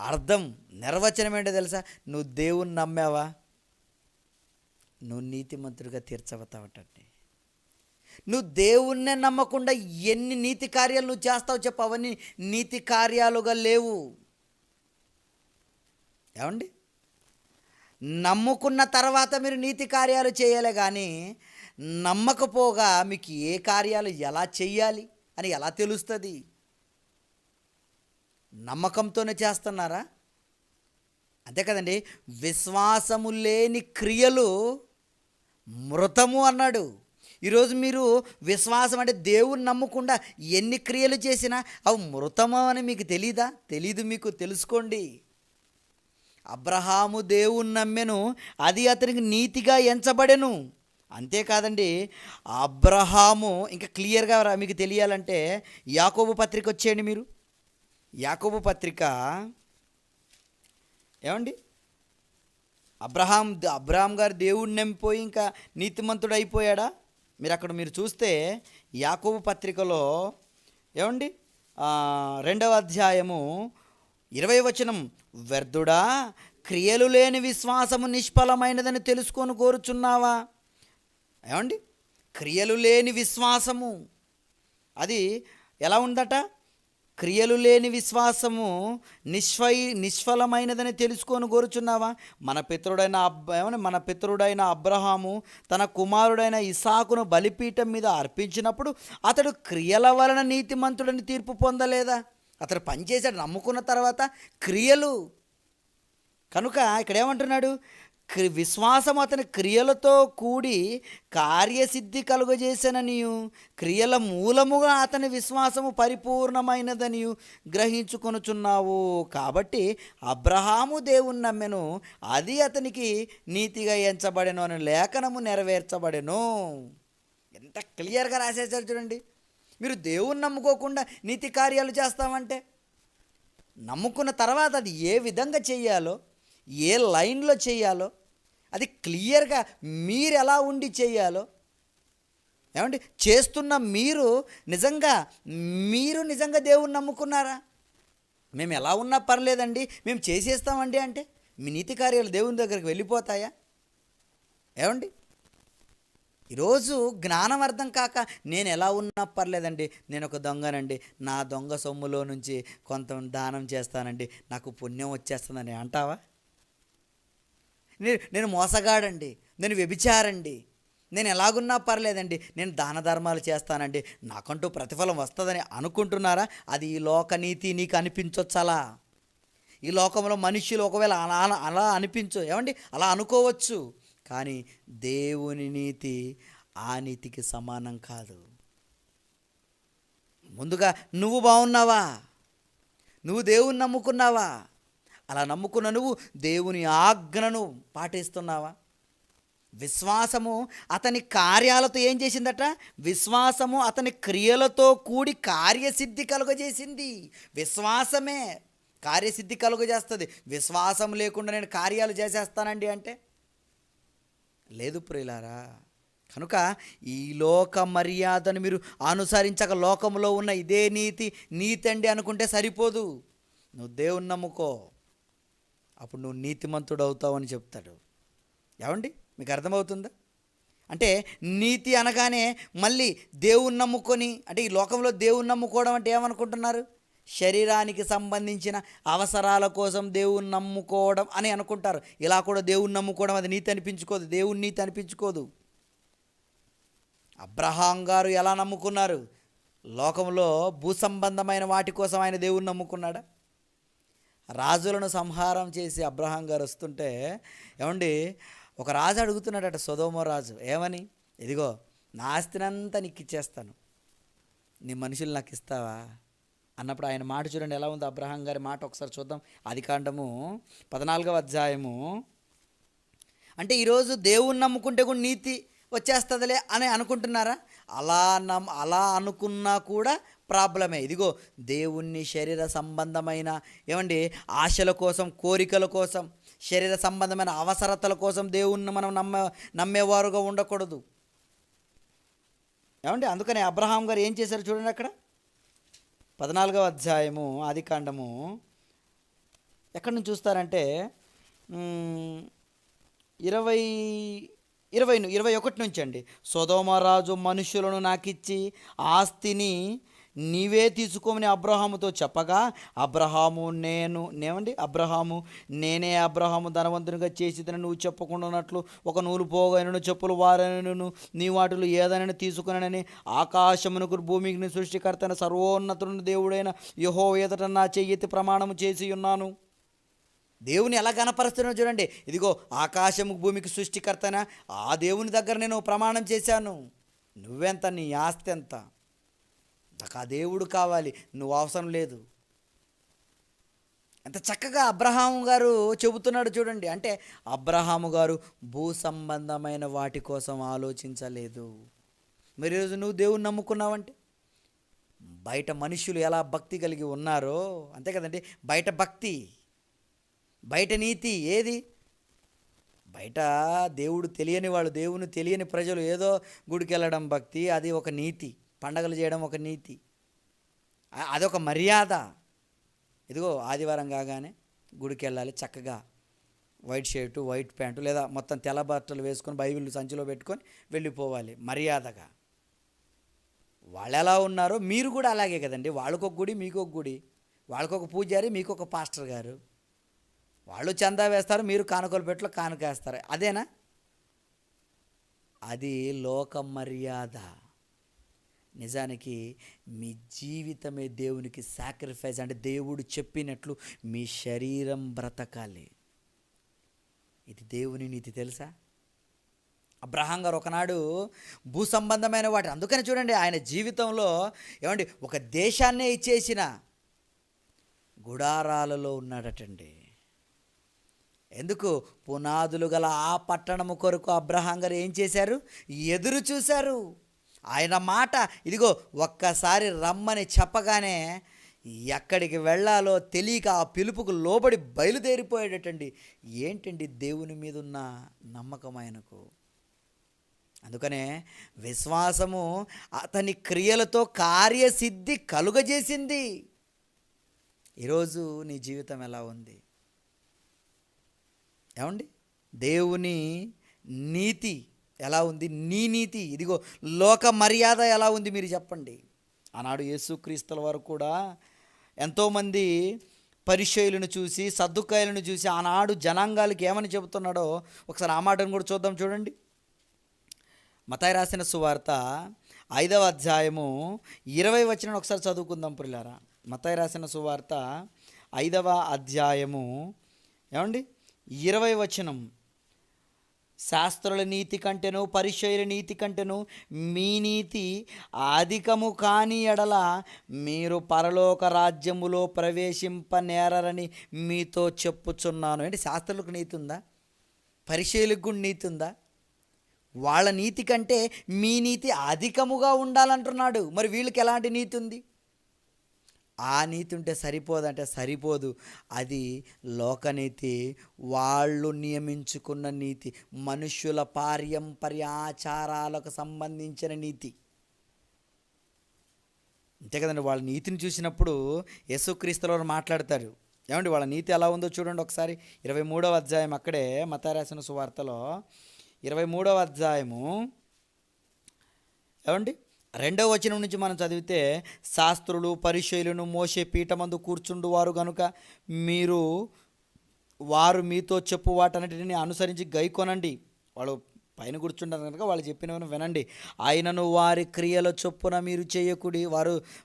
అర్థం, నిర్వచనం ఏంటో తెలుసా? నువ్వు దేవుని నమ్మావా, నువ్వు నీతిమంతుడిగా తీర్చబడతావటండి. నువ్వు దేవుణ్ణే నమ్మకుండా ఎన్ని నీతి కార్యాలు నువ్వు చేస్తావు చెప్పు, అవన్నీ నీతి కార్యాలుగా లేవు. ఏమండి, నమ్ముకున్న తర్వాత మీరు నీతి కార్యాలు చేయాలి, కానీ నమ్మకపోగా మీకు ఏ కార్యాలు ఎలా చెయ్యాలి అని ఎలా తెలుస్తుంది? నమ్మకంతోనే చేస్తున్నారా? అంతే కదండి. విశ్వాసము లేని క్రియలు మృతము అన్నాడు. ఈరోజు మీరు విశ్వాసం అంటే దేవుని నమ్మకుండా ఎన్ని క్రియలు చేసినా అవి మృతము అని మీకు తెలీదా? తెలీదు, మీకు తెలుసుకోండి. అబ్రహాము దేవుని నమ్మెను, అది అతనికి నీతిగా ఎంచబడెను. అంతేకాదండి, అబ్రహాము ఇంకా క్లియర్గా మీకు తెలియాలంటే యాకోబు పత్రిక వచ్చేయండి మీరు. యాకోబు పత్రిక ఏమండి, అబ్రహాం గారు దేవుడిని నమ్మిపోయి ఇంకా నీతిమంతుడు అయిపోయాడా? మీరు చూస్తే యాకోబు పత్రికలో ఏమండి 2వ అధ్యాయము 20వ వచనం, వ్యర్థుడా, క్రియలు లేని విశ్వాసము నిష్ఫలమైనదని తెలుసుకొని కోరుచున్నావా? ఏమండి, క్రియలు లేని విశ్వాసము అది ఎలా ఉందట? క్రియలు లేని విశ్వాసము నిష్ఫలమైనదని తెలుసుకొని కోరుచున్నావా? మన పితరుడైన అబ్రహాము తన కుమారుడైన ఇసాకును బలిపీఠం మీద అర్పించినప్పుడు అతడు క్రియల వలన నీతిమంతుడని తీర్పు పొందలేదా? అతడు పనిచేశాడు, నమ్ముకున్న తర్వాత క్రియలు. కనుక ఇక్కడ ఏమంటున్నాడు? విశ్వాసం అతని క్రియలతో కూడి కార్యసిద్ధి కలుగజేసననియు, క్రియల మూలముగా అతని విశ్వాసము పరిపూర్ణమైనదనియు గ్రహించుకొనుచున్నావు. కాబట్టి అబ్రహాము దేవుని నమ్మెను, అది అతనికి నీతిగా ఎంచబడెను అని లేఖనము నెరవేర్చబడెను. ఎంత క్లియర్గా రాసేసారు చూడండి. మీరు దేవుని నమ్ముకోకుండా నీతి కార్యాలు చేస్తామంటే, నమ్ముకున్న తర్వాత అది ఏ విధంగా చేయాలో, ఏ లైన్లో చేయాలో, అది క్లియర్గా మీరు ఎలా ఉండి చేయాలో, ఏమండి చేస్తున్న మీరు నిజంగా దేవుణ్ణి నమ్ముకున్నారా? మేము ఎలా ఉన్నా పర్లేదండి, మేము చేసేస్తామండి అంటే మీ నీతి కార్యాలు దేవుని దగ్గరికి వెళ్ళిపోతాయా? ఏమండి, ఈరోజు జ్ఞానం అర్థం కాక నేను ఎలా ఉన్నా పర్లేదండి, నేను ఒక దొంగనండి, నా దొంగ సొమ్ములో నుంచి కొంత దానం చేస్తానండి, నాకు పుణ్యం వచ్చేస్తుందని అంటావా? నేను మోసగాడండి, నేను వ్యభిచారండి, నేను ఎలాగున్నా పర్లేదండి, నేను దాన ధర్మాలు చేస్తానండి, నాకంటూ ప్రతిఫలం వస్తుందని అనుకుంటున్నారా? అది ఈ లోకనీతి నీకు అనిపించొచ్చలా. ఈ లోకంలో మనుష్యులు ఒకవేళ అలా ఏమండి అలా అనుకోవచ్చు, కానీ దేవుని నీతి ఆ నీతికి సమానం కాదు. ముందుగా నువ్వు బాగున్నావా? నువ్వు దేవుని నమ్ముకున్నావా? అలా నమ్ముకున్న నువ్వు దేవుని ఆజ్ఞను పాటిస్తున్నావా? విశ్వాసము అతని కార్యాలతో ఏం చేసిందట? విశ్వాసము అతని క్రియలతో కూడి కార్యసిద్ధి కలుగజేసింది. విశ్వాసమే కార్యసిద్ధి కలుగజేస్తుంది. విశ్వాసం లేకుండా నేను కార్యాలు చేసేస్తానండి అంటే లేదు ప్రియులారా. కనుక ఈ లోక మర్యాదను మీరు అనుసరించక లోకంలో ఉన్న ఇదే నీతి అండి అనుకుంటే సరిపోదు. నువ్వు దేవుని నమ్ముకో, అప్పుడు నువ్వు నీతిమంతుడు అవుతావు అని చెప్తాడు. ఏమండి, మీకు అర్థమవుతుందా? అంటే నీతి అనగానే మళ్ళీ దేవుని నమ్ముకొని, అంటే ఈ లోకంలో దేవుని నమ్ముకోవడం అంటే ఏమనుకుంటున్నారు? శరీరానికి సంబంధించిన అవసరాల కోసం దేవుని నమ్ముకోవడం అని అనుకుంటారు. ఇలా కూడా దేవుని నమ్ముకోవడం అది నీతి అనిపించుకోదు, దేవుని నీతి అనిపించుకోదు. అబ్రహాం గారు ఎలా నమ్ముకున్నారు? లోకంలో భూసంబంధమైన వాటి కోసం ఆయన దేవుని నమ్ముకున్నాడా? రాజులను సంహారం చేసి అబ్రహాం గారు వస్తుంటే ఏమండి ఒక రాజు అడుగుతున్నాడట, సొదొమ రాజు, ఏమని? ఇదిగో నా ఆస్తినంతా నీకు ఇచ్చేస్తాను, నీ మనుషులు నాకు ఇస్తావా అన్నప్పుడు ఆయన మాట చూడండి ఎలా ఉంది. అబ్రహాం గారి మాట ఒకసారి చూద్దాం. ఆదికాండము 14వ అధ్యాయము. అంటే ఈరోజు దేవుణ్ణి నమ్ముకుంటే కూడా నీతి వచ్చేస్తుందిలే అని అనుకుంటున్నారా? అలా అనుకున్నా కూడా ప్రాబ్లమే. ఇదిగో దేవుణ్ణి శరీర సంబంధమైన ఆశల కోసం, కోరికల కోసం, శరీర సంబంధమైన అవసరతల కోసం దేవుణ్ణి మనం నమ్మేవారుగా ఉండకూడదు. అందుకని అబ్రహాం గారు ఏం చేశారు చూడండి, అక్కడ 14వ అధ్యాయము ఆదికాండము ఎక్కడి నుంచి చూస్తారంటే 21 నుంచి అండి. సొదొమరాజు మనుషులను నాకిచ్చి ఆస్తిని నీవే తీసుకోమని అబ్రహాముతో చెప్పగా అబ్రహాము నేనే అబ్రహాము ధనవంతునిగా చేసిదని నువ్వు చెప్పకుండానట్లు ఒక నూలు పోగైనను చెప్పులు వారైనను నీ వాటిలో ఏదైనా తీసుకునని ఆకాశమునకు భూమికి సృష్టికర్తైన సర్వోన్నతుని దేవుడైన యెహోవా ఎదుట నా చెయ్యెత్తి ప్రమాణము చేసి ఉన్నాను. దేవుని ఎలా కనపరుస్తున్నాడు చూడండి. ఇదిగో ఆకాశముకు భూమికి సృష్టికర్తన ఆ దేవుని దగ్గర నేను ప్రమాణం చేశాను. నువ్వెంత, నీ ఆస్తి ఎంత, నాకు ఆ దేవుడు కావాలి, నువ్వు అవసరం లేదు. ఎంత చక్కగా అబ్రహాము గారు చెబుతున్నాడు చూడండి. అంటే అబ్రహాము గారు భూ సంబంధమైన వాటి కోసం ఆలోచించలేదు. మరి ఈరోజు నువ్వు దేవుని నమ్ముకున్నావంటే బయట మనుషులు ఎలా భక్తి కలిగి ఉన్నారో అంతే కదండి. బయట భక్తి, బయట నీతి ఏది? బయట దేవుడు తెలియని వాళ్ళు, దేవుని తెలియని ప్రజలు ఏదో గుడికి వెళ్ళడం భక్తి, అది ఒక నీతి. పండగలు చేయడం ఒక నీతి, అదొక మర్యాద. ఇదిగో ఆదివారం కాగానే గుడికి వెళ్ళాలి, చక్కగా వైట్ షర్టు, వైట్ ప్యాంటు లేదా మొత్తం తెల్ల బట్టలు వేసుకొని బైబిల్ సంచిలో పెట్టుకొని వెళ్ళిపోవాలి మర్యాదగా. వాళ్ళు ఎలా ఉన్నారో మీరు కూడా అలాగే కదండి. వాళ్ళకొక గుడి, మీకొక గుడి. వాళ్ళకొక పూజారి, మీకొక పాస్టర్ గారు. వాళ్ళు చందా వేస్తారు, మీరు కానుకలు పెట్టులో కానుకేస్తారు. అదేనా? అది లోక మర్యాద. నిజానికి మీ జీవితమే దేవునికి సాక్రిఫైస్. అంటే దేవుడు చెప్పినట్లు మీ శరీరం బ్రతకాలి. ఇది దేవుని నీతి తెలుసా? అబ్రహాం గారు ఒకనాడు భూ సంబంధమైన వాటి, అందుకని చూడండి ఆయన జీవితంలో ఒక దేశాన్నే ఇచ్చేసిన గుడారాలలో ఉన్నాడటండి. ఎందుకు? పునాదులు గల ఆ పట్టణము కొరకు అబ్రహాం గారు ఏం చేశారు? ఎదురు చూశారు. ఆయన మాట ఇదిగో ఒక్కసారి రమ్మని చెప్పగానే ఎక్కడికి వెళ్ళాలో తెలియక ఆ పిలుపుకు లోబడి బయలుదేరిపోయాడటండి. ఏంటండి దేవుని మీద ఉన్న నమ్మకం ఆయనకు. అందుకనే విశ్వాసము అతని క్రియలతో కార్యసిద్ధి కలుగజేసింది. ఈరోజు నీ జీవితం ఎలా ఉంది? దేవుని నీతి ఎలా ఉంది? నీ నీతి ఇదిగో లోక మర్యాద ఎలా ఉంది మీరు చెప్పండి. ఆనాడు యేసుక్రీస్తుల వారు కూడా ఎంతోమంది పరిసయ్యులను చూసి, సద్దుకాయలను చూసి ఆనాడు జనాంగాలకి ఏమని చెబుతున్నాడో ఒకసారి ఆ మాటను కూడా చూద్దాం చూడండి. మత్తయి రాసిన సువార్త 5వ అధ్యాయము 20వ వచనం ఒకసారి చదువుకుందాం ప్రియులారా. మత్తయి రాసిన సువార్త 5వ అధ్యాయము 20వ వచనం. శాస్త్రుల నీతి కంటేను పరిసయ్యుల నీతి కంటేను మీ నీతి అధికము కాని ఎడల మీరు పరలోక రాజ్యములో ప్రవేశింపనేరని మీతో చెప్పుచున్నాను. శాస్త్రులకు నీతి ఉందా? పరిసయ్యులకు కూడా నీతి ఉందా? వాళ్ళ నీతి కంటే మీ నీతి అధికముగా ఉండాలంటున్నాడు. మరి వీళ్ళకి ఎలాంటి నీతి ఉంది? ఆ నీతి ఉంటే సరిపోదంటే సరిపోదు. అది లోకనీతి, వాళ్ళు నియమించుకున్న నీతి, మనుష్యుల పారంపర్య ఆచారాలకు సంబంధించిన నీతి. అంతే కదండి. వాళ్ళ నీతిని చూసినప్పుడు యేసుక్రీస్తుల వారు మాట్లాడతారు. వాళ్ళ నీతి ఎలా ఉందో చూడండి ఒకసారి. 23వ అధ్యాయం, అక్కడే మత్తయి రాసిన సువార్తలో 23వ అధ్యాయము 2వ వచనం నుంచి మనం చదివితే, శాస్త్రులు పరిసయ్యులను మోషే పీఠమందు కూర్చుండువారు గనుక వారు మీతో చెప్పు వాటన్నిటిని అనుసరించి గైకొనండి. వాళ్ళు పైన కూర్చుంటారు కనుక వాళ్ళు చెప్పినవని వినండి. ఆయనను వారి క్రియల చొప్పున మీరు చేయకుడి.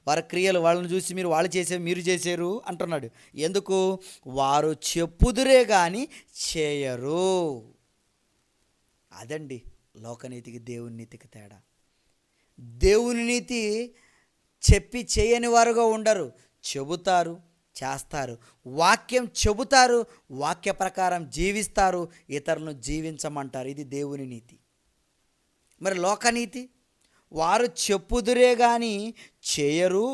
వారి క్రియలు వాళ్ళని చూసి వాళ్ళు చేసే మీరు చేశారు అంటున్నాడు. ఎందుకు? వారు చెప్పుదురే కానీ చేయరు. అదండి లోకనీతికి దేవుని నీతికి తేడా. దేవుని నీతి చెప్పి చేయని వారుగా ఉండరు. చెబుతారు, చేస్తారు. వాక్యం చెబుతారు, వాక్య ప్రకారం జీవిస్తారు, ఇతరులను జీవించమంటారు. ఇది దేవుని నీతి. మరి లోకనీతి వారు చెప్పుదురే గాని చేయరు,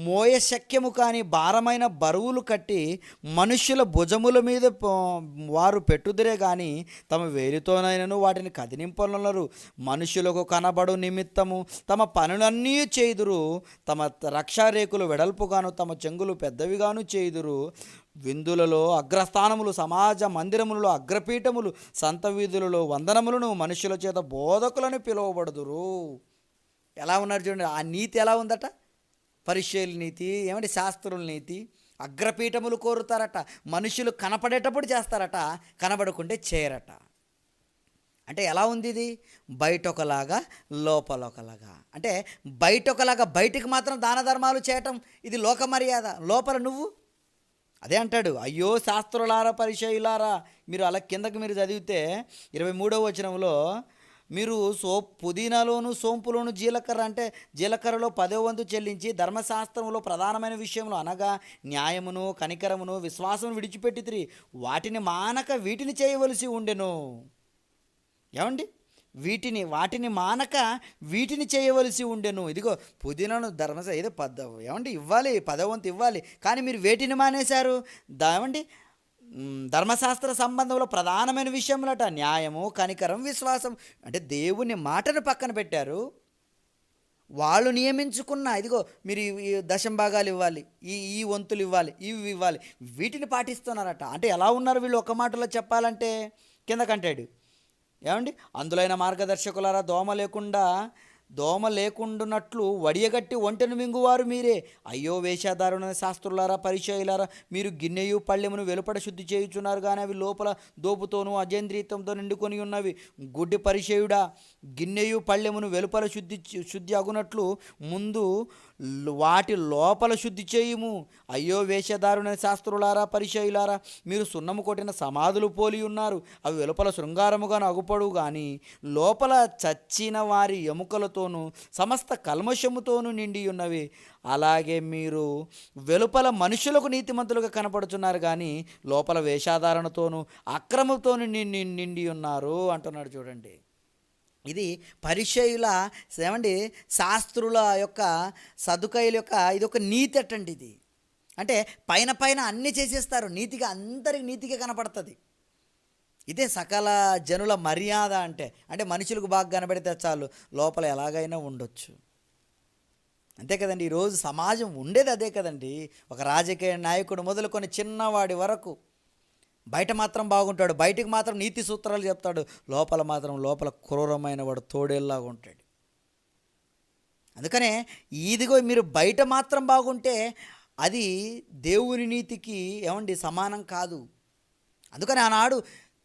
మోయ శక్యము కాని భారమైన బరువులు కట్టి మనుష్యుల భుజముల మీద వారు పెట్టుదురే గాని తమ వేలితోనైనను వాటిని కదిలింపనున్నారు. మనుషులకు కనబడు నిమిత్తము తమ పనులన్నీ చేయుదురు, తమ రక్షారేకులు వెడల్పుగాను తమ చెంగులు పెద్దవిగాను చేయుదురు. విందులలో అగ్రస్థానములు, సమాజ మందిరములలో అగ్రపీఠములు, సంత వీధులలో వందనములను, మనుషుల చేత బోధకులను పిలువబడుదురు. ఎలా ఉన్నారు చూడండి. ఆ నీతి ఎలా ఉందట? పరిచయుల నీతి, ఏమంటే శాస్త్రుల నీతి. అగ్రపీఠములు కోరుతారట, మనుషులు కనపడేటప్పుడు చేస్తారట, కనబడకుంటే చేయరట. అంటే ఎలా ఉంది ఇది? బయట ఒకలాగా లోపల ఒకలాగా. అంటే బయట ఒకలాగా, బయటికి మాత్రం దాన ధర్మాలు చేయటం ఇది లోక మర్యాద, లోపల నువ్వు అదే అంటాడు. అయ్యో శాస్త్రులారా, పరిచయులారా, మీరు అలా కిందకి మీరు చదివితే 23వ వచనంలో మీరు పుదీనాలోను సోంపులోను జీలకర్ర, అంటే జీలకర్రలో 10వ వంతు చెల్లించి ధర్మశాస్త్రంలో ప్రధానమైన విషయంలో అనగా న్యాయమును, కనికరమును, విశ్వాసమును విడిచిపెట్టితిరి, వాటిని మానక వీటిని చేయవలసి ఉండెను. ఏమండి? వాటిని మానక వీటిని చేయవలసి ఉండెను. ఇదిగో పుదీనాను ఏదో ఏమండి ఇవ్వాలి, 10వ వంతు ఇవ్వాలి, కానీ మీరు వేటిని మానేశారు? ఏమండి? ధర్మశాస్త్ర సంబంధంలో ప్రధానమైన విషయములట న్యాయము, కనికరం, విశ్వాసం. అంటే దేవుని మాటను పక్కన పెట్టారు. వాళ్ళు నియమించుకున్న ఇదిగో మీరు ఈ దశంభాగాలు ఇవ్వాలి, ఈ వంతులు ఇవ్వాలి, ఇవి ఇవ్వాలి, వీటిని పాటిస్తున్నారట. అంటే ఎలా ఉన్నారు వీళ్ళు? ఒక మాటలో చెప్పాలంటే కిందకంటాడు. ఏమండి? అందులైన మార్గదర్శకులారా, దోమ లేకుండానట్లు వడియగట్టి ఒంటెను మింగువారు మీరే. అయ్యో వేషధారుణ శాస్త్రులారా, పరిచయులారా, మీరు గిన్నెయు పళ్ళెమును వెలుపడ శుద్ధి చేయుచున్నారు, కానీ అవి లోపల దోపుతోనూ అజేంద్రియత్వంతో నిండుకొని ఉన్నవి. గుడ్డి పరిచయుడా, గిన్నెయు పళ్ళెమును వెలుపల శుద్ధి అగునట్లు ముందు వాటి లోపల శుద్ధి చేయుము. అయ్యో వేషధారుణ శాస్త్రులారా, పరిచయులారా, మీరు సున్నము కొట్టిన సమాధులు పోలి ఉన్నారు. అవి వెలుపల శృంగారముగాను అగుపడు, కానీ లోపల చచ్చిన వారి ఎముకలతోనూ సమస్త కల్మషముతోనూ నిండి ఉన్నవి. అలాగే మీరు వెలుపల మనుషులకు నీతిమంతులుగా కనపడుతున్నారు, కానీ లోపల వేషధారణతోనూ అక్రమంతోనూ నిండి ఉన్నారు అంటున్నాడు. చూడండి, ఇది పరిచయుల ఏమండి శాస్త్రుల యొక్క, సదుకాయుల యొక్క ఇది ఒక నీతి అట్టండి. ఇది అంటే పైన అన్నీ చేసేస్తారు, నీతిగా అందరికి నీతిగా కనపడుతుంది. ఇదే సకల జనుల మర్యాద. అంటే మనుషులకు బాగా కనబడితే చాలు, లోపల ఎలాగైనా ఉండొచ్చు. అంతే కదండి. ఈరోజు సమాజం ఉండేది అదే కదండి. ఒక రాజకీయ నాయకుడు మొదలుకొని చిన్నవాడి వరకు బయట మాత్రం బాగుంటాడు, బయటికి మాత్రం నీతి సూత్రాలు చెప్తాడు, లోపల క్రూరమైన వాడు తోడేల్లాగా ఉంటాడు. అందుకనే ఇదిగో మీరు బయట మాత్రం బాగుంటే అది దేవుని నీతికి ఏమండి సమానం కాదు. అందుకని ఆనాడు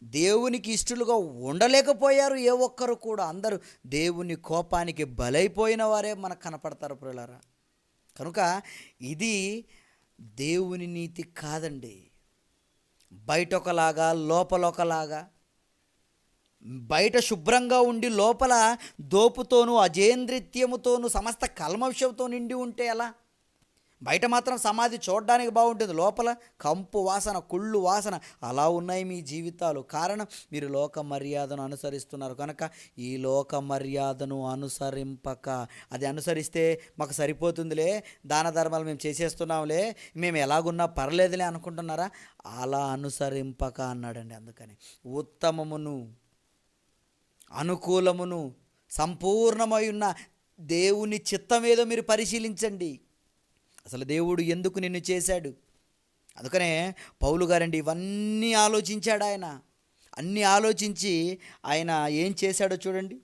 దేవునికి ఇష్టలుగా ఉండలేకపోయారు ఏ ఒక్కరు కూడా. అందరూ దేవుని కోపానికి బలైపోయిన వారే మనకు కనపడతారు ప్రియులారా. కనుక ఇది దేవుని నీతి కాదండి. బయట ఒకలాగా లోపల ఒకలాగా, బయట శుభ్రంగా ఉండి లోపల దోపుతోనూ అజేంద్రిత్యముతోనూ సమస్త కల్మషంతో నిండి ఉంటే ఎలా? బయట మాత్రం సమాధి చూడడానికి బాగుంటుంది, లోపల కంపు వాసన, కుళ్ళు వాసన. అలా ఉన్నాయి మీ జీవితాలు. కారణం మీరు లోక మర్యాదను అనుసరిస్తున్నారు కనుక. ఈ లోక మర్యాదను అనుసరింపక, అది అనుసరిస్తే మాకు సరిపోతుందిలే, దాన ధర్మాలు మేము చేసేస్తున్నాంలే, మేము ఎలాగున్నా పర్లేదులే అనుకుంటున్నారా? అలా అనుసరింపక అన్నాడండి. అందుకని ఉత్తమమును, అనుకూలమును, సంపూర్ణమై ఉన్న దేవుని చిత్తం ఏదో మీరు పరిశీలించండి. అసలు దేవుడు ఎందుకు నిన్ను చేశాడు? అందుకనే పౌలు గారండి ఇవన్నీ ఆలోచించాడు. అన్నీ ఆలోచించి ఆయన ఏం చేశాడో చూడండి.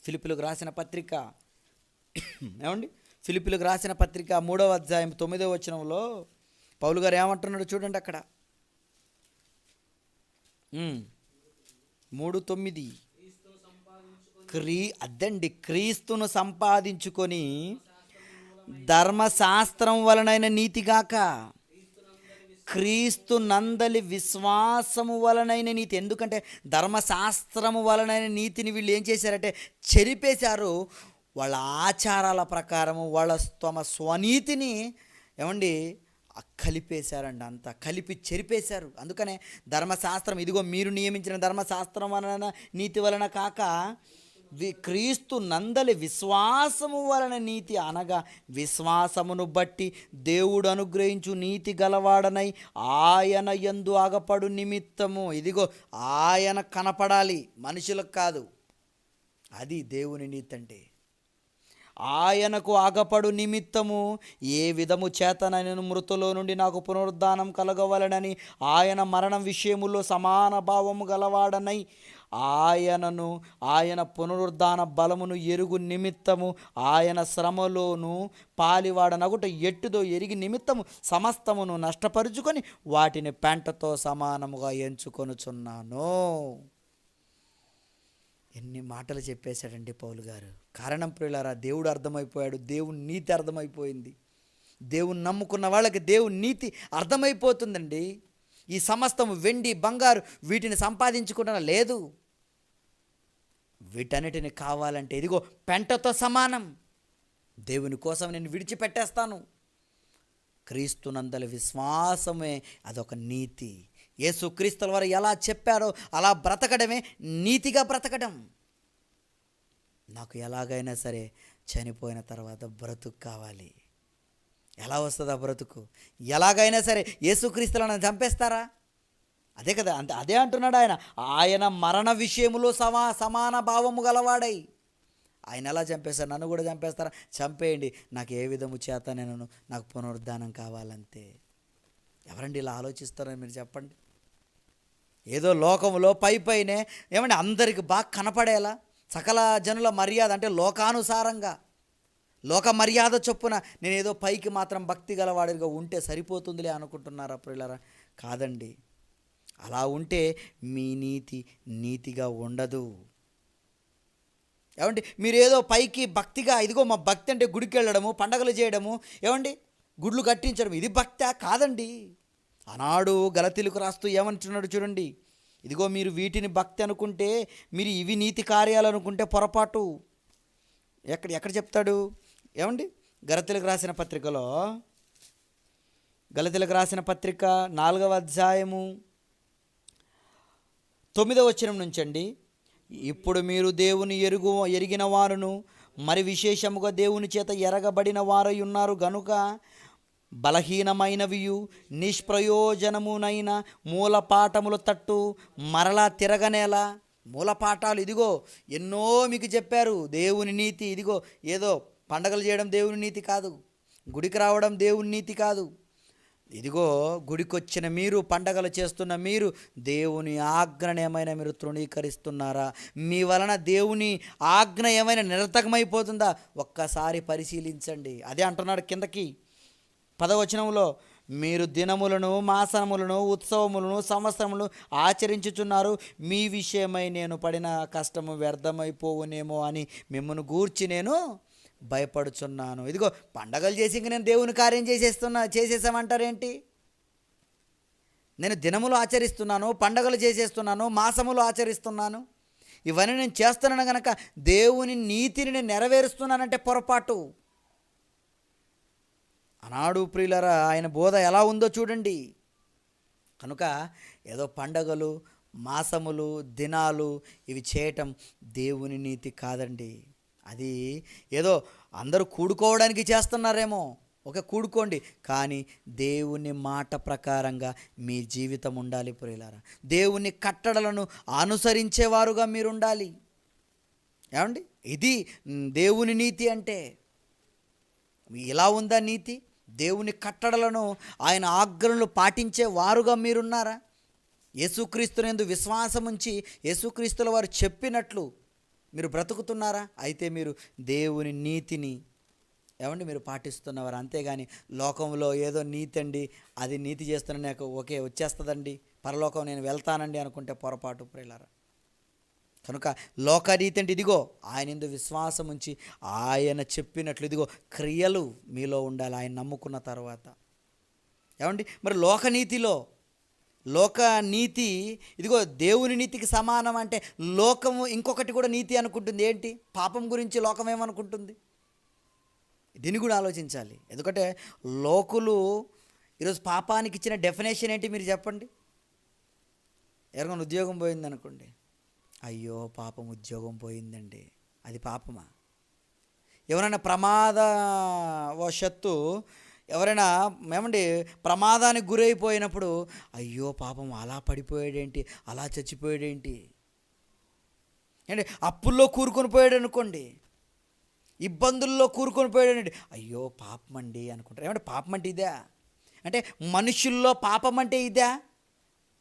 ఫిలిప్పీలకు రాసిన పత్రిక, ఏమండి, ఫిలిప్పీలకు రాసిన పత్రిక 3వ అధ్యాయం 9వ వచనంలో పౌలు గారు ఏమంటున్నాడు చూడండి. అక్కడ 3:9 అద్దండి, క్రీస్తును సంపాదించుకొని ధర్మశాస్త్రం వలనైన నీతిగాక క్రీస్తు నందలి విశ్వాసము వలనైన నీతి. ఎందుకంటే ధర్మశాస్త్రము వలనైన నీతిని వీళ్ళు ఏం చేశారంటే చెరిపేశారు. వాళ్ళ ఆచారాల ప్రకారము వాళ్ళ తమ స్వనీతిని ఏమండి కలిపేశారండి. అంతా కలిపి చెరిపేశారు. అందుకనే ధర్మశాస్త్రం, ఇదిగో మీరు నియమించిన ధర్మశాస్త్రం వలన నీతి వలన కాక క్రీస్తు నందలి విశ్వాసము వలన నీతి అనగా విశ్వాసమును బట్టి దేవుడు అనుగ్రహించు నీతి గలవాడనై ఆయన యందు అగపడు నిమిత్తము. ఇదిగో ఆయన కనపడాలి, మనుషులకు కాదు. అది దేవుని నీతి అంటే. ఆయనకు అగపడు నిమిత్తము ఏ విధము చేతనైనను మృతులో నుండి నాకు పునరుద్ధానం కలగవలనని ఆయన మరణం విషయములో సమాన భావము గలవాడనై ఆయన పునరుద్ధాన బలమును ఎరుగు నిమిత్తము ఆయన శ్రమలోను పాలివాడనగుట ఎట్టుదో ఎరిగి నిమిత్తము సమస్తమును నష్టపరుచుకొని వాటిని పెంటతో సమానముగా ఎంచుకొనుచున్నాను. ఎన్ని మాటలు చెప్పేశాడండి పౌలు గారు. కారణం ప్రియులారా, దేవుడు అర్థమైపోయాడు, దేవుని నీతి అర్థమైపోయింది. దేవుని నమ్ముకున్న వాళ్ళకి దేవుని నీతి అర్థమైపోతుందండి. ఈ సమస్తము వెండి బంగారు వీటిని సంపాదించుకుంటున్నా లేదు. వీటన్నిటిని కావాలంటే ఇదిగో పెంటతో సమానం. దేవుని కోసం నేను విడిచిపెట్టేస్తాను. క్రీస్తునందలి విశ్వాసమే అదొక నీతి. యేసుక్రీస్తుల వారు ఎలా చెప్పారో అలా బ్రతకడమే నీతిగా బ్రతకడం. నాకు ఎలాగైనా సరే చనిపోయిన తర్వాత బ్రతుకు కావాలి. ఎలా వస్తుంది ఆ బ్రతుకు? ఎలాగైనా సరే యేసుక్రీస్తులను చంపేస్తారా? అదే కదా, అదే అంటున్నాడు ఆయన. ఆయన మరణ విషయములో సమాన భావము గలవాడై. ఆయన ఎలా చంపేస్తారు? నన్ను కూడా చంపేస్తారా? చంపేయండి, నాకు ఏ విధము చేత నేను నాకు పునరుద్ధానం కావాలంతే. ఎవరండి ఇలా ఆలోచిస్తారని మీరు చెప్పండి. ఏదో లోకములో పైనే ఏమంటే అందరికి బాగా కనపడేలా సకల జనుల మర్యాద అంటే లోకానుసారంగా లోక మర్యాద చొప్పున నేను ఏదో పైకి మాత్రం భక్తి గలవాడిగా ఉంటే సరిపోతుందిలే అనుకుంటున్నారా ప్రియులారా? కాదండి. అలా ఉంటే మీ నీతిగా ఉండదు. ఏమండి, మీరు ఏదో పైకి భక్తిగా ఇదిగో మా భక్తి అంటే గుడికి వెళ్ళడము, పండగలు చేయడము, ఏమండి గుడ్లు కట్టించడం, ఇది భక్తా? కాదండి. ఆనాడు గలతీలకు రాస్తూ ఏమంటున్నాడు చూడండి. ఇదిగో మీరు వీటిని భక్తి అనుకుంటే, మీరు ఇవి నీతి కార్యాలు అనుకుంటే పొరపాటు. ఎక్కడ చెప్తాడు? ఏమండి గలతీలకు రాసిన పత్రిక 4వ అధ్యాయము 9వ వచనం నుంచండి. ఇప్పుడు మీరు దేవుని ఎరిగిన వారును మరి విశేషముగా దేవుని చేత ఎరగబడిన వారై ఉన్నారు గనుక బలహీనమైనవియు నిష్ప్రయోజనమునైన మూలపాఠముల తట్టు మరలా తిరగనేలా. మూలపాఠాలు ఇదిగో ఎన్నో మీకు చెప్పారు. దేవుని నీతి ఇదిగో ఏదో పండగలు చేయడం దేవుని నీతి కాదు, గుడికి రావడం దేవుని నీతి కాదు. ఇదిగో గుడికొచ్చిన మీరు, పండగలు చేస్తున్న మీరు దేవుని ఆజ్ఞను ఏమైనా మీరు తృణీకరిస్తున్నారా? మీ వలన దేవుని ఆజ్ఞ ఏమైనా నిరర్థకమైపోతుందా? ఒక్కసారి పరిశీలించండి. అదే అంటున్నాడు కిందకి 10వ వచనంలో, మీరు దినములను, మాసములను, ఉత్సవములను, సంవత్సరములను ఆచరించుచున్నారు. మీ విషయమై నేను పడిన కష్టము వ్యర్థమైపోవునేమో అని మిమ్మల్ని గూర్చి నేను భయపడుచున్నాను. ఇదిగో పండగలు చేసి ఇంక నేను దేవుని కార్యం చేసేసామంటారేంటి? నేను దినములు ఆచరిస్తున్నాను, పండగలు చేసేస్తున్నాను, మాసములు ఆచరిస్తున్నాను, ఇవన్నీ నేను చేస్తున్నాను కనుక దేవుని నీతిని నేను నెరవేరుస్తున్నానంటే పొరపాటు. అనాడు ప్రియులరా ఆయన బోధ ఎలా ఉందో చూడండి. కనుక ఏదో పండగలు, మాసములు, దినాలు ఇవి చేయటం దేవుని నీతి కాదండి. అది ఏదో అందరూ కూడుకోవడానికి చేస్తున్నారేమో, కూడుకోండి, కానీ దేవుని మాట ప్రకారంగా మీ జీవితం ఉండాలి ప్రియులారా. దేవుని కట్టడలను అనుసరించేవారుగా మీరు ఉండాలి. ఏమండి, ఇది దేవుని నీతి అంటే. ఇలా ఉందా నీతి? దేవుని కట్టడలను, ఆయన ఆజ్ఞలను పాటించే వారుగా మీరున్నారా? యేసుక్రీస్తునందు విశ్వాసం ఉంచి యేసుక్రీస్తుల వారు చెప్పినట్లు మీరు బ్రతుకుతున్నారా? అయితే మీరు దేవుని నీతిని ఏమండి మీరు పాటిస్తున్నవారు. అంతేగాని లోకంలో ఏదో నీతి అండి, అది నీతి చేస్తున్నా నాకు ఓకే వచ్చేస్తుందండి, పరలోకం నేను వెళ్తానండి అనుకుంటే పొరపాటు ప్రియులారా. కనుక లోకరీతి అంటే ఇదిగో ఆయన యందు విశ్వాసం ఉంచి ఆయన చెప్పినట్లు ఇదిగో క్రియలు మీలో ఉండాలి ఆయన నమ్ముకున్న తర్వాత. ఏమండి మరి లోకనీతి ఇదిగో దేవుని నీతికి సమానం అంటే లోకము ఇంకొకటి కూడా నీతి అనుకుంటుంది. ఏంటి? పాపం గురించి లోకం ఏమనుకుంటుంది? దీన్ని కూడా ఆలోచించాలి. ఎందుకంటే లోకులు ఈరోజు పాపానికి ఇచ్చిన డెఫినేషన్ ఏంటి మీరు చెప్పండి? ఎవరికైనా ఉద్యోగం పోయిందనుకోండి, అయ్యో పాపం ఉద్యోగం పోయిందండి, అది పాపమా? ఎవరైనా ప్రమాదవశత్తు ఎవరైనా ఏమండి ప్రమాదానికి గురైపోయినప్పుడు అయ్యో పాపం అలా పడిపోయాడేంటి, అలా చచ్చిపోయాడేంటి, అంటే అప్పుల్లో కూరుకొని పోయాడు అనుకోండి, ఇబ్బందుల్లో కూరుకొని పోయాడండి, అయ్యో పాపం అండి అనుకుంటారు. ఏమంటే పాపం అంటే ఇదే? అంటే మనుషుల్లో పాపం అంటే ఇదే?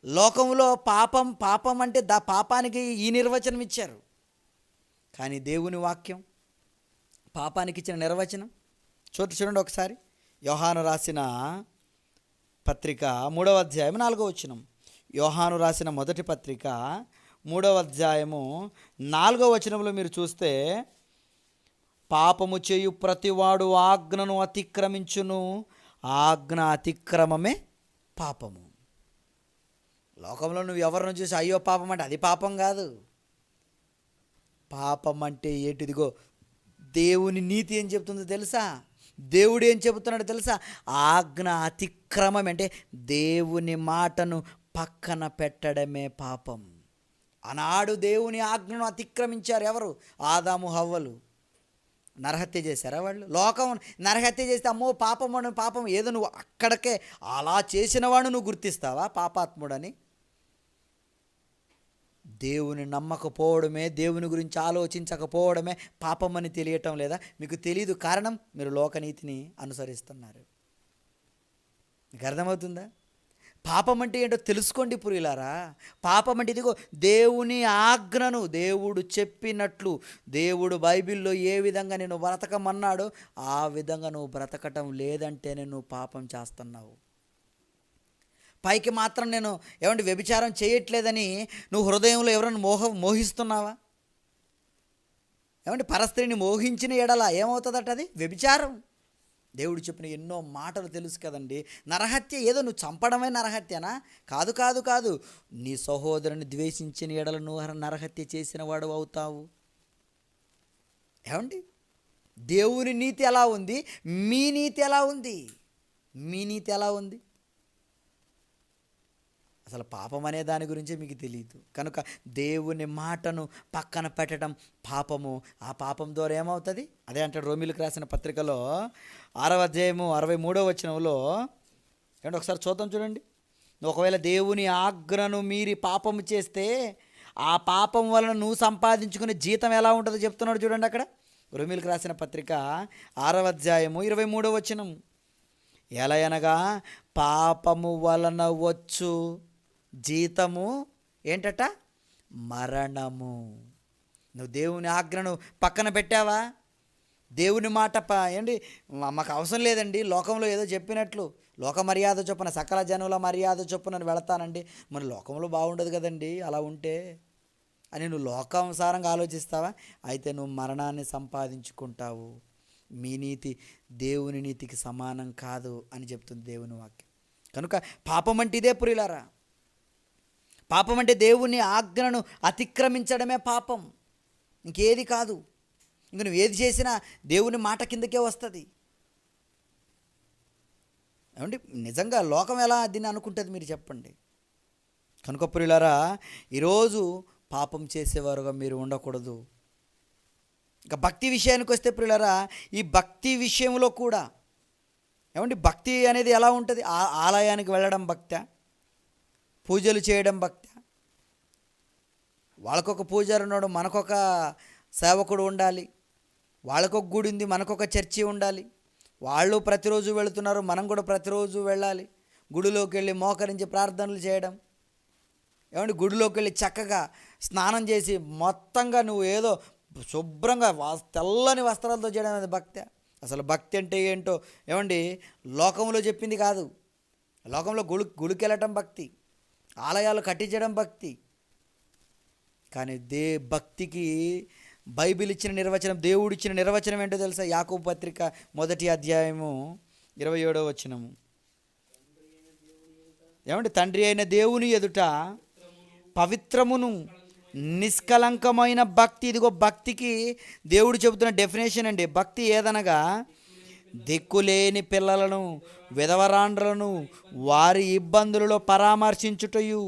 లోకంలో పాపం అంటే పాపానికి ఈ నిర్వచనం ఇచ్చారు. కానీ దేవుని వాక్యం పాపానికి ఇచ్చిన నిర్వచనం చూడండి ఒకసారి. యోహాను రాసిన పత్రిక 3వ అధ్యాయం 4వ వచనం. యోహాను రాసిన మొదటి పత్రిక 3వ అధ్యాయము 4వ వచనంలో మీరు చూస్తే, పాపము చేయు ప్రతివాడు ఆజ్ఞను అతిక్రమించును, ఆజ్ఞ అతిక్రమమే పాపము. లోకంలో నువ్వు ఎవరిని చూసి అయ్యో పాపం అంటే అది పాపం కాదు. పాపం అంటే ఏంటిదిగో దేవుని నీతి ఏం చెప్తుందో తెలుసా? దేవుడు ఏం చెబుతున్నాడో తెలుసా? ఆజ్ఞ అతిక్రమం అంటే దేవుని మాటను పక్కన పెట్టడమే పాపం. ఆనాడు దేవుని ఆజ్ఞను అతిక్రమించారు ఎవరు? ఆదాము హవ్వలు. నరహత్య చేశారా వాళ్ళు? లోకం నరహత్య చేస్తే అమ్మో పాపం ఏదో నువ్వు అక్కడికే అలా చేసిన వాడు నువ్వు గుర్తిస్తావా పాపాత్ముడని? దేవుని నమ్మకపోవడమే, దేవుని గురించి ఆలోచించకపోవడమే పాపం అని తెలియటం లేదా మీకు? తెలియదు. కారణం మీరు లోకనీతిని అనుసరిస్తున్నారు. మీకు అర్థమవుతుందా? పాపం అంటే ఏంటో తెలుసుకోండి ప్రియులారా. పాపం అంటే ఇదిగో దేవుని ఆజ్ఞను దేవుడు చెప్పినట్లు, దేవుడు బైబిల్లో ఏ విధంగా నేను బ్రతకమన్నాడో ఆ విధంగా నువ్వు బ్రతకటం లేదంటేనే నువ్వు పాపం చేస్తున్నావు. పైకి మాత్రం నేను వ్యభిచారం చేయట్లేదని నువ్వు హృదయంలో ఎవరైనా మోహిస్తున్నావా? పరస్త్రీని మోహించిన ఎడల ఏమవుతుందట? అది వ్యభిచారం. దేవుడు చెప్పిన ఎన్నో మాటలు తెలుసు కదండి. నరహత్య ఏదో నువ్వు చంపడమే నరహత్యనా? కాదు. నీ సహోదరుని ద్వేషించిన ఎడల నువ్వు నరహత్య చేసిన వాడు అవుతావు. దేవుని నీతి ఎలా ఉంది? మీ నీతి ఎలా ఉంది? మీ నీతి ఎలా ఉంది? అసలు పాపం అనే దాని గురించి మీకు తెలియదు కనుక దేవుని మాటను పక్కన పెట్టడం పాపము. ఆ పాపం ద్వారా ఏమవుతుంది? అదే అంటాడు రోమీలకు రాసిన పత్రికలో 6వ అధ్యాయము 63వ వచనంలో. ఒకసారి చూడండి. ఒకవేళ దేవుని ఆజ్ఞను మీరి పాపము చేస్తే ఆ పాపం వలన నువ్వు సంపాదించుకునే జీతం ఎలా ఉంటుందో చెప్తున్నాడు చూడండి అక్కడ. రోమీలకు రాసిన పత్రిక 6వ అధ్యాయము 23వ వచనం. ఎలయనగా పాపము వలన వచ్చు జీతము ఏంటట? మరణము. నువ్వు దేవుని ఆజ్ఞను పక్కన పెట్టావా? దేవుని మాట మాకు అవసరం లేదండి, లోకంలో ఏదో చెప్పినట్లు లోక మర్యాద చొప్పున సకల జనుల మర్యాద చొప్పున వెళతానండి. మరి లోకంలో బాగుండదు కదండి అలా ఉంటే అని నువ్వు లోకానుసారంగా ఆలోచిస్తావా? అయితే నువ్వు మరణాన్ని సంపాదించుకుంటావు. మీ నీతి దేవుని నీతికి సమానం కాదు అని చెప్తుంది దేవుని వాక్యం. కనుక పాపం అంటే ఇదే ప్రియులారా. పాపం అంటే దేవుని ఆజ్ఞను అతిక్రమించడమే పాపం, ఇంకేది కాదు. ఇంక నువ్వు ఏది చేసినా దేవుని మాట కిందకే వస్తుంది. నిజంగా లోకం ఎలా దీన్ని అనుకుంటుంది మీరు చెప్పండి. కనుక ప్రియులారా, ఈరోజు పాపం చేసేవారుగా మీరు ఉండకూడదు. ఇంకా భక్తి విషయానికి వస్తే ప్రియులారా, ఈ భక్తి విషయంలో కూడా భక్తి అనేది ఎలా ఉంటుంది? ఆలయానికి వెళ్ళడం భక్తి, పూజలు చేయడం భక్తి. వాళ్ళకొక పూజారి ఉన్నాడు, మనకొక సేవకుడు ఉండాలి. వాళ్ళకొక గుడి ఉంది, మనకొక చర్చి ఉండాలి. వాళ్ళు ప్రతిరోజు వెళుతున్నారు, మనం కూడా ప్రతిరోజు వెళ్ళాలి. గుడిలోకి వెళ్ళి మోకరించి ప్రార్థనలు చేయడం. గుడిలోకి వెళ్ళి చక్కగా స్నానం చేసి మొత్తంగా నువ్వు ఏదో శుభ్రంగా తెల్లని వస్త్రాలతో చేయడం అనేది భక్తి. అసలు భక్తి అంటే ఏంటో లోకంలో చెప్పింది కాదు. లోకంలో గుడికెళ్ళటం భక్తి, ఆలయాలు కట్టించడం భక్తి. కానీ భక్తికి బైబిల్ ఇచ్చిన నిర్వచనం, దేవుడు ఇచ్చిన నిర్వచనం ఏంటో తెలుసా? యాకోబు పత్రిక 1వ అధ్యాయము 27వ వచనము. తండ్రి అయిన దేవుని ఎదుట పవిత్రమును నిష్కలంకమైన భక్తి. ఇదిగో భక్తికి దేవుడు చెబుతున్న డెఫినేషన్ అండి. భక్తి ఏదనగా దిక్కులేని పిల్లలను, విధవరాండ్రలను వారి ఇబ్బందులలో పరామర్శించుటయు,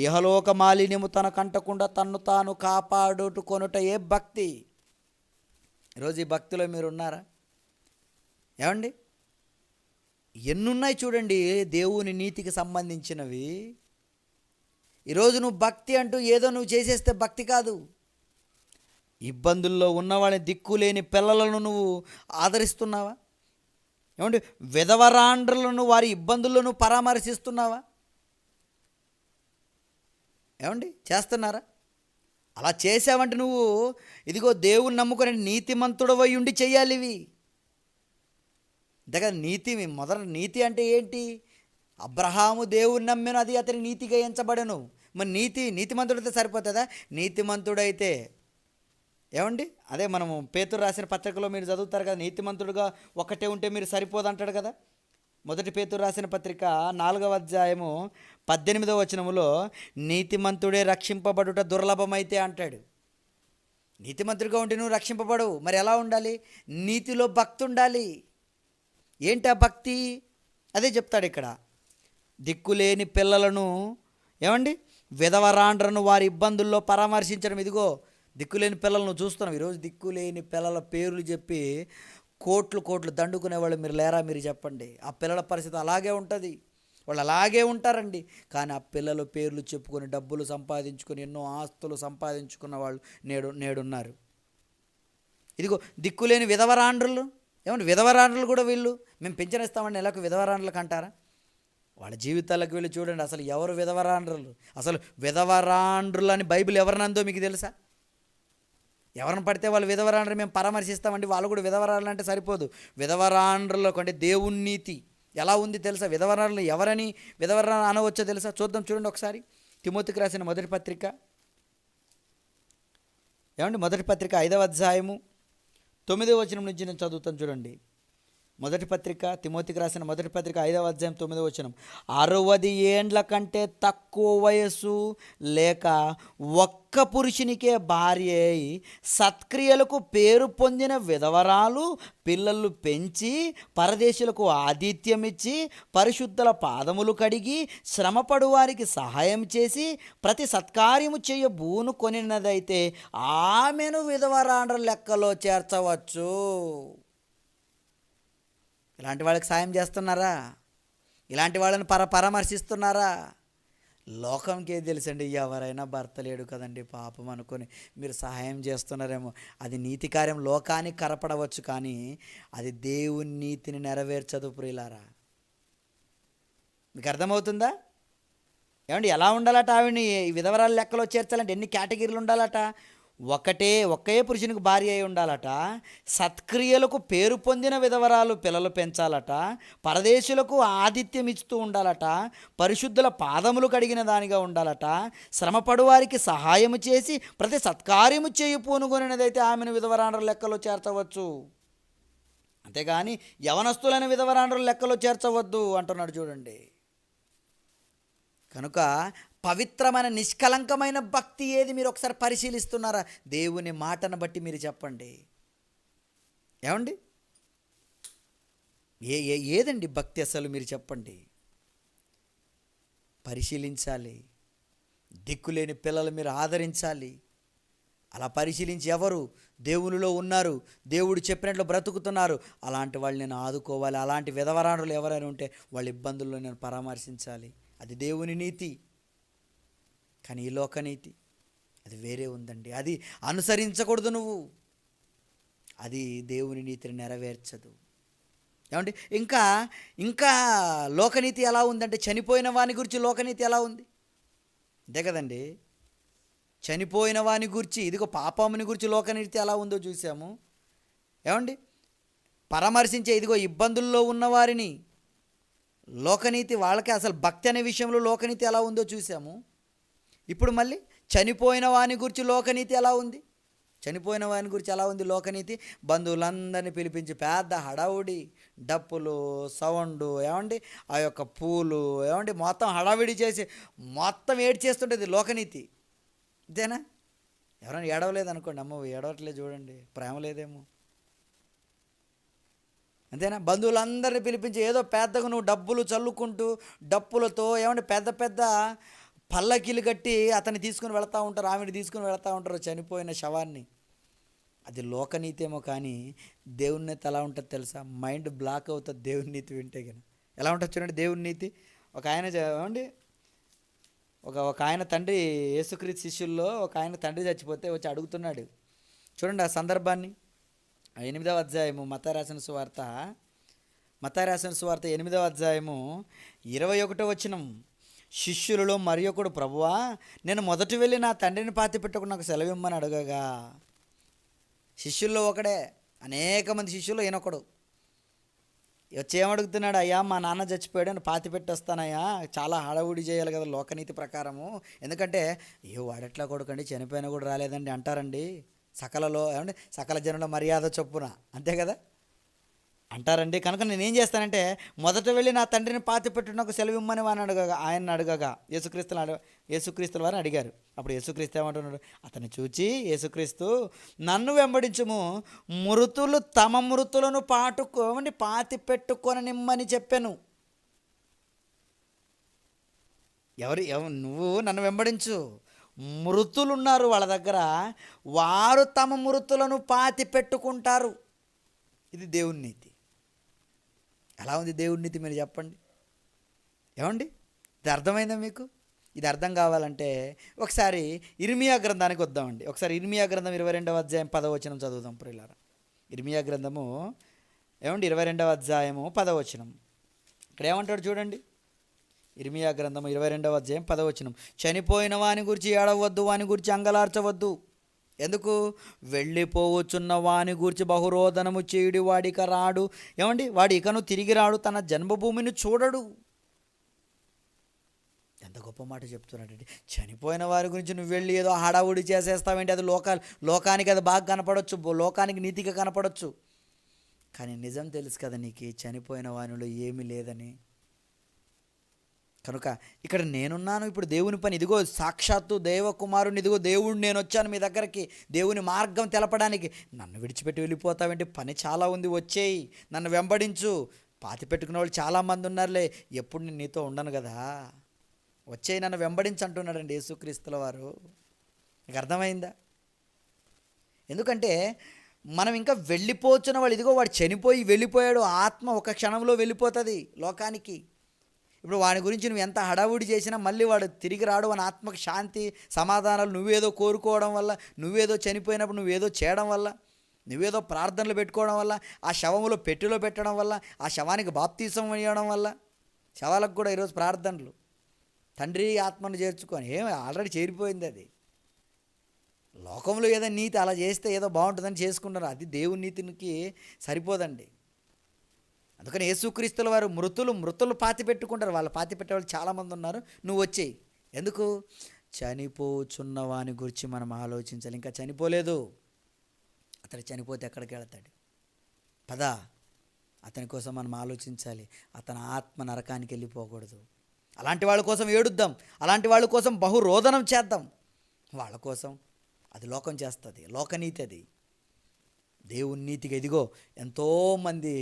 ఇహలోక మాలిన్యము తనకంటకుండా తన్ను తాను కాపాడుకొనుట ఏ భక్తి. ఈరోజు ఈ భక్తిలో మీరు ఉన్నారా? ఏమండి, ఎన్నున్నాయి చూడండి దేవుని నీతికి సంబంధించినవి. ఈరోజు నువ్వు భక్తి అంటూ ఏదో నువ్వు చేసేస్తే భక్తి కాదు. ఇబ్బందుల్లో ఉన్నవాళ్ళని, దిక్కులేని పిల్లలను నువ్వు ఆదరిస్తున్నావా? ఏమండి, విధవరాండ్రులను వారి ఇబ్బందుల్లో నువ్వు పరామర్శిస్తున్నావా? ఏమండి, చేస్తున్నారా? అలా చేసావంటే నువ్వు ఇదిగో దేవుని నమ్ముకొని నీతిమంతుడవై ఉండి చెయ్యాలి ఇవి. అంతేకాదు నీతి, మొదట నీతి అంటే ఏంటి? అబ్రహాము దేవుని నమ్మెను, అది అతని నీతిగా ఎంచబడెను. మరి నీతిమంతుడైతే సరిపోతుందా? నీతిమంతుడైతే ఏమండి, అదే మనము పేతురు రాసిన పత్రికలో మీరు చదువుతారు కదా, నీతిమంతుడుగా ఒకటే ఉంటే మీరు సరిపోదంటాడు కదా. మొదటి పేతురు రాసిన పత్రిక 4వ అధ్యాయము 18వ వచనములో నీతిమంతుడే రక్షింపబడుట దుర్లభమైతే అంటాడు. నీతిమంతుడిగా ఉంటే నువ్వు రక్షింపబడవు. మరి ఎలా ఉండాలి? నీతిలో భక్తి ఉండాలి. ఏంటి ఆ భక్తి? అదే చెప్తాడు ఇక్కడ. దిక్కులేని పిల్లలను, ఏమండి, విధవరాండ్రను వారి ఇబ్బందుల్లో పరామర్శించడం. ఇదిగో దిక్కులేని పిల్లలను చూస్తున్నాం ఈరోజు. దిక్కులేని పిల్లల పేర్లు చెప్పి కోట్లు దండుకునే వాళ్ళు మీరు లేరా? మీరు చెప్పండి. ఆ పిల్లల పరిస్థితి అలాగే ఉంటుంది. వాళ్ళు అలాగే ఉంటారండి. కానీ ఆ పిల్లల పేర్లు చెప్పుకొని డబ్బులు సంపాదించుకొని ఎన్నో ఆస్తులు సంపాదించుకున్న వాళ్ళు నేడున్నారు. ఇదిగో దిక్కులేని విధవరాండ్రులు. ఏమంటే విధవరాండ్రులు కూడా వీళ్ళు మేము పెంచనిస్తామండి నెలకు విధవరాండ్రులకు అంటారా? వాళ్ళ జీవితాలకు వెళ్ళి చూడండి. అసలు ఎవరు విధవరాండ్రులు? అసలు విధవరాండ్రులు అని బైబిల్ ఎవరినందో మీకు తెలుసా? ఎవరిని పడితే వాళ్ళు విధవరాండ్రు మేము పరామర్శిస్తామండి, వాళ్ళు కూడా విధవరాండ్రులు అంటే సరిపోదు. విధవరాండ్రులకు అంటే దేవుని నీతి ఎలా ఉంది తెలుసా? విధవరాండ్రులు ఎవరని విధవరాండ్రులు అనవచ్చో తెలుసా? చూద్దాం చూడండి ఒకసారి. తిమోతికి రాసిన మొదటి పత్రిక, ఏమండి, మొదటి పత్రిక 5వ అధ్యాయము 9వ వచనం నుంచి నేను చదువుతాను చూడండి. మొదటి పత్రిక, తిమోతికి రాసిన మొదటి పత్రిక 5వ అధ్యాయం 9వ వచనం. 60 ఏండ్ల కంటే తక్కువ వయస్సు లేక ఒక్క పురుషునికే భార్య అయి సత్క్రియలకు పేరు పొందిన విధవరాలు పిల్లలు పెంచి పరదేశులకు ఆతిథ్యమిచ్చి పరిశుద్ధుల పాదములు కడిగి శ్రమపడు వారికి సహాయం చేసి ప్రతి సత్కార్యము చేయ భూను కొనినదైతే ఆమెను విధవరాండ్ర లెక్కలో చేర్చవచ్చు. ఇలాంటి వాళ్ళకి సాయం చేస్తున్నారా? ఇలాంటి వాళ్ళని పరామర్శిస్తున్నారా? లోకంకి ఏది తెలుసండి? ఎవరైనా భర్త లేడు కదండి పాపం అనుకొని మీరు సహాయం చేస్తున్నారేమో. అది నీతి కార్యం లోకానికి కనపడవచ్చు, కానీ అది దేవుని నీతిని నెరవేర్చదు ప్రియులారా. మీకు అర్థమవుతుందా? ఏమండి, ఎలా ఉండాలట? ఆవిడని విధవరాల లెక్కలో చేర్చాలంటే ఎన్ని కేటగిరీలు ఉండాలట? ఒకే పురుషునికి భార్య అయి ఉండాలట. సత్క్రియలకు పేరు పొందిన విధవరాలు పిల్లలు పెంచాలట. పరదేశులకు ఆతిథ్యం ఇస్తూ ఉండాలట. పరిశుద్ధుల పాదములు కడిగిన దానిగా ఉండాలట. శ్రమపడు వారికి సహాయము చేసి ప్రతి సత్కార్యము చేయి పూనుకొనినదైతే ఆమెను విధవరాండ్రుల లెక్కలో చేర్చవచ్చు. అంతేగాని యవనస్తులైన విధవరాండ్రుల లెక్కలో చేర్చవద్దు అంటున్నాడు చూడండి. కనుక పవిత్రమైన నిష్కలంకమైన భక్తి ఏది మీరు ఒకసారి పరిశీలిస్తున్నారా? దేవుని మాటను బట్టి మీరు చెప్పండి. ఏమండి, ఏదండి భక్తి అసలు మీరు చెప్పండి. పరిశీలించాలి. దిక్కులేని పిల్లలు మీరు ఆదరించాలి. అలా పరిశీలించి ఎవరు దేవునిలో ఉన్నారు, దేవుడు చెప్పినట్లు బ్రతుకుతున్నారు, అలాంటి వాళ్ళు నేను ఆదుకోవాలి. అలాంటి విధవరాండ్రులు ఎవరైనా ఉంటే వాళ్ళ ఇబ్బందుల్లో నేను పరామర్శించాలి. అది దేవుని నీతి. కానీ ఈ లోకనీతి అది వేరే ఉందండి. అది అనుసరించకూడదు నువ్వు. అది దేవుని నీతిని నెరవేర్చదు. ఏమండి, ఇంకా లోకనీతి ఎలా ఉందంటే చనిపోయిన వాని గురించి లోకనీతి ఎలా ఉంది? అంతే కదండి. చనిపోయిన వాని గురించి, ఇదిగో పాపముని గురించి లోకనీతి ఎలా ఉందో చూసాము. ఏమండి, పరామర్శించే ఇదిగో ఇబ్బందుల్లో ఉన్నవారిని లోకనీతి, వాళ్ళకి అసలు భక్తి అనే విషయంలో లోకనీతి ఎలా ఉందో చూసాము. ఇప్పుడు మళ్ళీ చనిపోయిన వాని గురించి లోకనీతి ఎలా ఉంది? చనిపోయిన వాని గురించి ఎలా ఉంది లోకనీతి? బంధువులందరినీ పిలిపించి పెద్ద హడావుడి, డప్పులు సౌండు, ఏమండి ఆ యొక్క పూలు, ఏమండి మొత్తం హడావిడి చేసి మొత్తం ఏడ్చేస్తుంటుంది లోకనీతి. అంతేనా? ఎవరైనా ఏడవలేదు అనుకోండి, అమ్మో ఏడవట్లేదు చూడండి, ప్రేమ లేదేమో. అంతేనా? బంధువులందరినీ పిలిపించి ఏదో పెద్దగా నువ్వు డబ్బులు చల్లుకుంటూ డప్పులతో, ఏమంటే పెద్ద పెద్ద పల్లకీలు కట్టి అతన్ని తీసుకుని వెళుతూ ఉంటారు, ఆమెను తీసుకుని వెళుతూ ఉంటారు చనిపోయిన శవాన్ని. అది లోకనీతి ఏమో, కానీ దేవుని నీతి ఎలా ఉంటుంది తెలుసా? మైండ్ బ్లాక్ అవుతుంది దేవుని నీతి వింటే కానీ. ఎలా ఉంటుంది చూడండి దేవుని నీతి. ఒక ఆయన ఏమండి, ఒక ఆయన తండ్రి, యేసుక్రీస్తు శిష్యుల్లో ఒక ఆయన తండ్రి చచ్చిపోతే వచ్చి అడుగుతున్నాడు. చూడండి ఆ సందర్భాన్ని. 8వ అధ్యాయము మత్తయి రాసిన సువార్త 8వ అధ్యాయము 21వ వచనం. శిష్యులలో మరి ఒకడు, ప్రభువా, నేను మొదట వెళ్ళి నా తండ్రిని పాతి పెట్టుకుని నాకు సెలవిమ్మని అడగగా. శిష్యుల్లో ఒకడే, అనేక మంది శిష్యుల్లో ఈయనొకడు వచ్చి ఏమడుగుతున్నాడు, అయ్యా మా నాన్న చచ్చిపోయాడు, నేను పాతి పెట్టేస్తానయ్యా, చాలా హడావుడి చేయాలి కదా లోకనీతి ప్రకారము, ఎందుకంటే అయ్యో వాడెట్లా కొడుకండి, చనిపోయినా కూడా రాలేదండి అంటారండి సకలలో, ఏమంటే సకల జనుల మర్యాద చొప్పున, అంతే కదా అంటారండి. కనుక నేనేం చేస్తానంటే మొదట వెళ్ళి నా తండ్రిని పాతి పెట్టు నాకు సెలవు ఇమ్మని ఆయన అడగగా యేసుక్రీస్తుల వారిని అడిగారు. అప్పుడు యేసుక్రీస్తు ఏమంటున్నాడు, అతన్ని చూచి యేసుక్రీస్తు, నన్ను వెంబడించుము, మృతులు తమ మృతులను పాతి పెట్టుకొననిమ్మని చెప్పాను. నువ్వు నన్ను వెంబడించు, మృతులున్నారు వాళ్ళ దగ్గర, వారు తమ మృతులను పాతి పెట్టుకుంటారు. ఇది దేవుని నీతి. ఎలా ఉంది దేవుని నీతి మీరు చెప్పండి. ఏమండి, ఇది అర్థమైందా మీకు? ఇది అర్థం కావాలంటే ఒకసారి ఇర్మియా గ్రంథానికి వద్దామండి. ఒకసారి ఇర్మియా గ్రంథం 22వ అధ్యాయం 10వ వచనం చదువుదాం ప్రియులారా. ఇర్మియా గ్రంథము ఏమండి 22వ అధ్యాయము 10వ వచనం. ఇక్కడ ఏమంటాడు చూడండి. ఇర్మియా గ్రంథము 22వ అధ్యాయం 10వ వచనం. చనిపోయిన వాని గురించి ఏడవద్దు, వాని గురించి అంగలార్చవద్దు. ఎందుకు? వెళ్ళిపోవచ్చున్న వాని గూర్చి బహురోదనము చేయుడి వాడిక రాడు. ఏమండి, వాడు ఇకను తిరిగి రాడు, తన జన్మభూమిని చూడడు. ఎంత గొప్ప మాట చెప్తున్నాడండి. చనిపోయిన వారి గురించి నువ్వు వెళ్ళి ఏదో హడావుడి చేసేస్తావేంటి? అది లోకానికి అది బాగా కనపడవచ్చు, లోకానికి నీతిగా కనపడవచ్చు, కానీ నిజం తెలుసు కదా నీకు చనిపోయిన వానిలో ఏమీ లేదని. కనుక ఇక్కడ నేనున్నాను, ఇప్పుడు దేవుని పని, ఇదిగో సాక్షాత్తు దేవకుమారుని, ఇదిగో దేవుడు నేను వచ్చాను మీ దగ్గరికి దేవుని మార్గం తెలపడానికి. నన్ను విడిచిపెట్టి వెళ్ళిపోతావేంటి? పని చాలా ఉంది, వచ్చేయి, నన్ను వెంబడించు. పాతి పెట్టుకునే వాళ్ళు చాలామంది ఉన్నారులే, ఎప్పుడు నేను నీతో ఉండను కదా, వచ్చేయి నన్ను వెంబడించి అంటున్నాడండి యేసుక్రీస్తుల వారు. నీకు అర్థమైందా? ఎందుకంటే మనం ఇంకా వెళ్ళిపోతున్న వాళ్ళు, ఇదిగో వాడు చనిపోయి వెళ్ళిపోయాడు, ఆత్మ ఒక క్షణంలో వెళ్ళిపోతుంది లోకానికి. ఇప్పుడు వాడి గురించి నువ్వు ఎంత హడావుడి చేసినా మళ్ళీ వాడు తిరిగి రాడు. వాని ఆత్మకు శాంతి సమాధానాలు నువ్వేదో కోరుకోవడం వల్ల, నువ్వేదో చనిపోయినప్పుడు నువ్వేదో చేయడం వల్ల, నువ్వేదో ప్రార్థనలు పెట్టుకోవడం వల్ల, ఆ శవములో పెట్టెలో పెట్టడం వల్ల, ఆ శవానికి బాప్తీసం ఇవ్వడం వల్ల, శవాలకు కూడా ఈరోజు ప్రార్థనలు, తండ్రి ఆత్మను చేర్చుకొని, ఏమి ఆల్రెడీ చేరిపోయింది. అది లోకంలో ఏదో నీతి అలా చేస్తే ఏదో బాగుంటుందని చేసుకుంటారు, అది దేవుని నీతికి సరిపోదండి. అందుకని యేసుక్రీస్తుల వారు మృతులు పాతి పెట్టుకుంటారు. వాళ్ళు పాతి పెట్టేవాళ్ళు చాలామంది ఉన్నారు. నువ్వు వచ్చేయి. ఎందుకు? చనిపోచున్న వాని గురించి మనం ఆలోచించాలి. ఇంకా చనిపోలేదు, అతడు చనిపోతే ఎక్కడికి వెళతాడు? పదా, అతని కోసం మనం ఆలోచించాలి. అతని ఆత్మ నరకానికి వెళ్ళిపోకూడదు. అలాంటి వాళ్ళ కోసం ఏడుద్దాం, అలాంటి వాళ్ళ కోసం బహురోదనం చేద్దాం. వాళ్ళ కోసం అది లోకం చేస్తుంది, లోకనీతి అది. దేవుని నీతిగా ఇదిగో ఎంతోమంది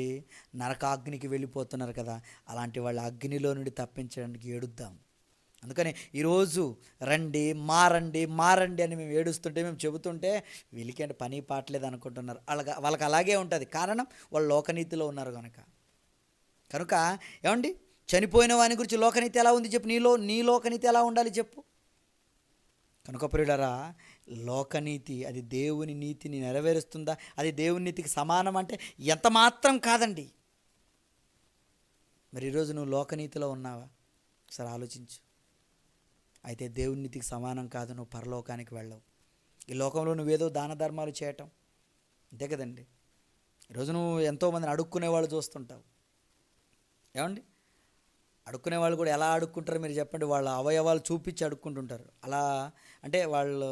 నరకాగ్నికి వెళ్ళిపోతున్నారు కదా, అలాంటి వాళ్ళ అగ్నిలో నుండి తప్పించడానికి ఏడుద్దాం. అందుకని ఈరోజు రండి, మారండి అని మేము ఏడుస్తుంటే, మేము చెబుతుంటే వీళ్ళకేంటి పని పాటలేదు అనుకుంటున్నారు. వాళ్ళకి అలాగే ఉంటుంది. కారణం వాళ్ళు లోకనీతిలో ఉన్నారు కనుక ఏమండి, చనిపోయిన వాని గురించి లోకనీతి ఎలా ఉంది చెప్పు? నీ లోకనీతి ఎలా ఉండాలి చెప్పు? కనుక ప్రియులారా, లోకనీతి అది దేవుని నీతిని నెరవేరుస్తుందా? అది దేవుని నీతికి సమానం అంటే ఎంత మాత్రం కాదండి. మరి ఈరోజు నువ్వు లోకనీతిలో ఉన్నావా? ఒకసారి ఆలోచించు. అయితే దేవుని నీతికి సమానం కాదు, నువ్వు పరలోకానికి వెళ్ళవు. ఈ లోకంలో నువ్వేదో దాన ధర్మాలు చేయటం, అంతే కదండి. ఈరోజు నువ్వు ఎంతోమందిని అడుక్కునేవాళ్ళు చూస్తుంటావు. ఏమండి, అడుక్కునేవాళ్ళు కూడా ఎలా అడుక్కుంటారో మీరు చెప్పండి. వాళ్ళ అవయవాలు చూపించి అడుక్కుంటుంటారు. అలా అంటే వాళ్ళు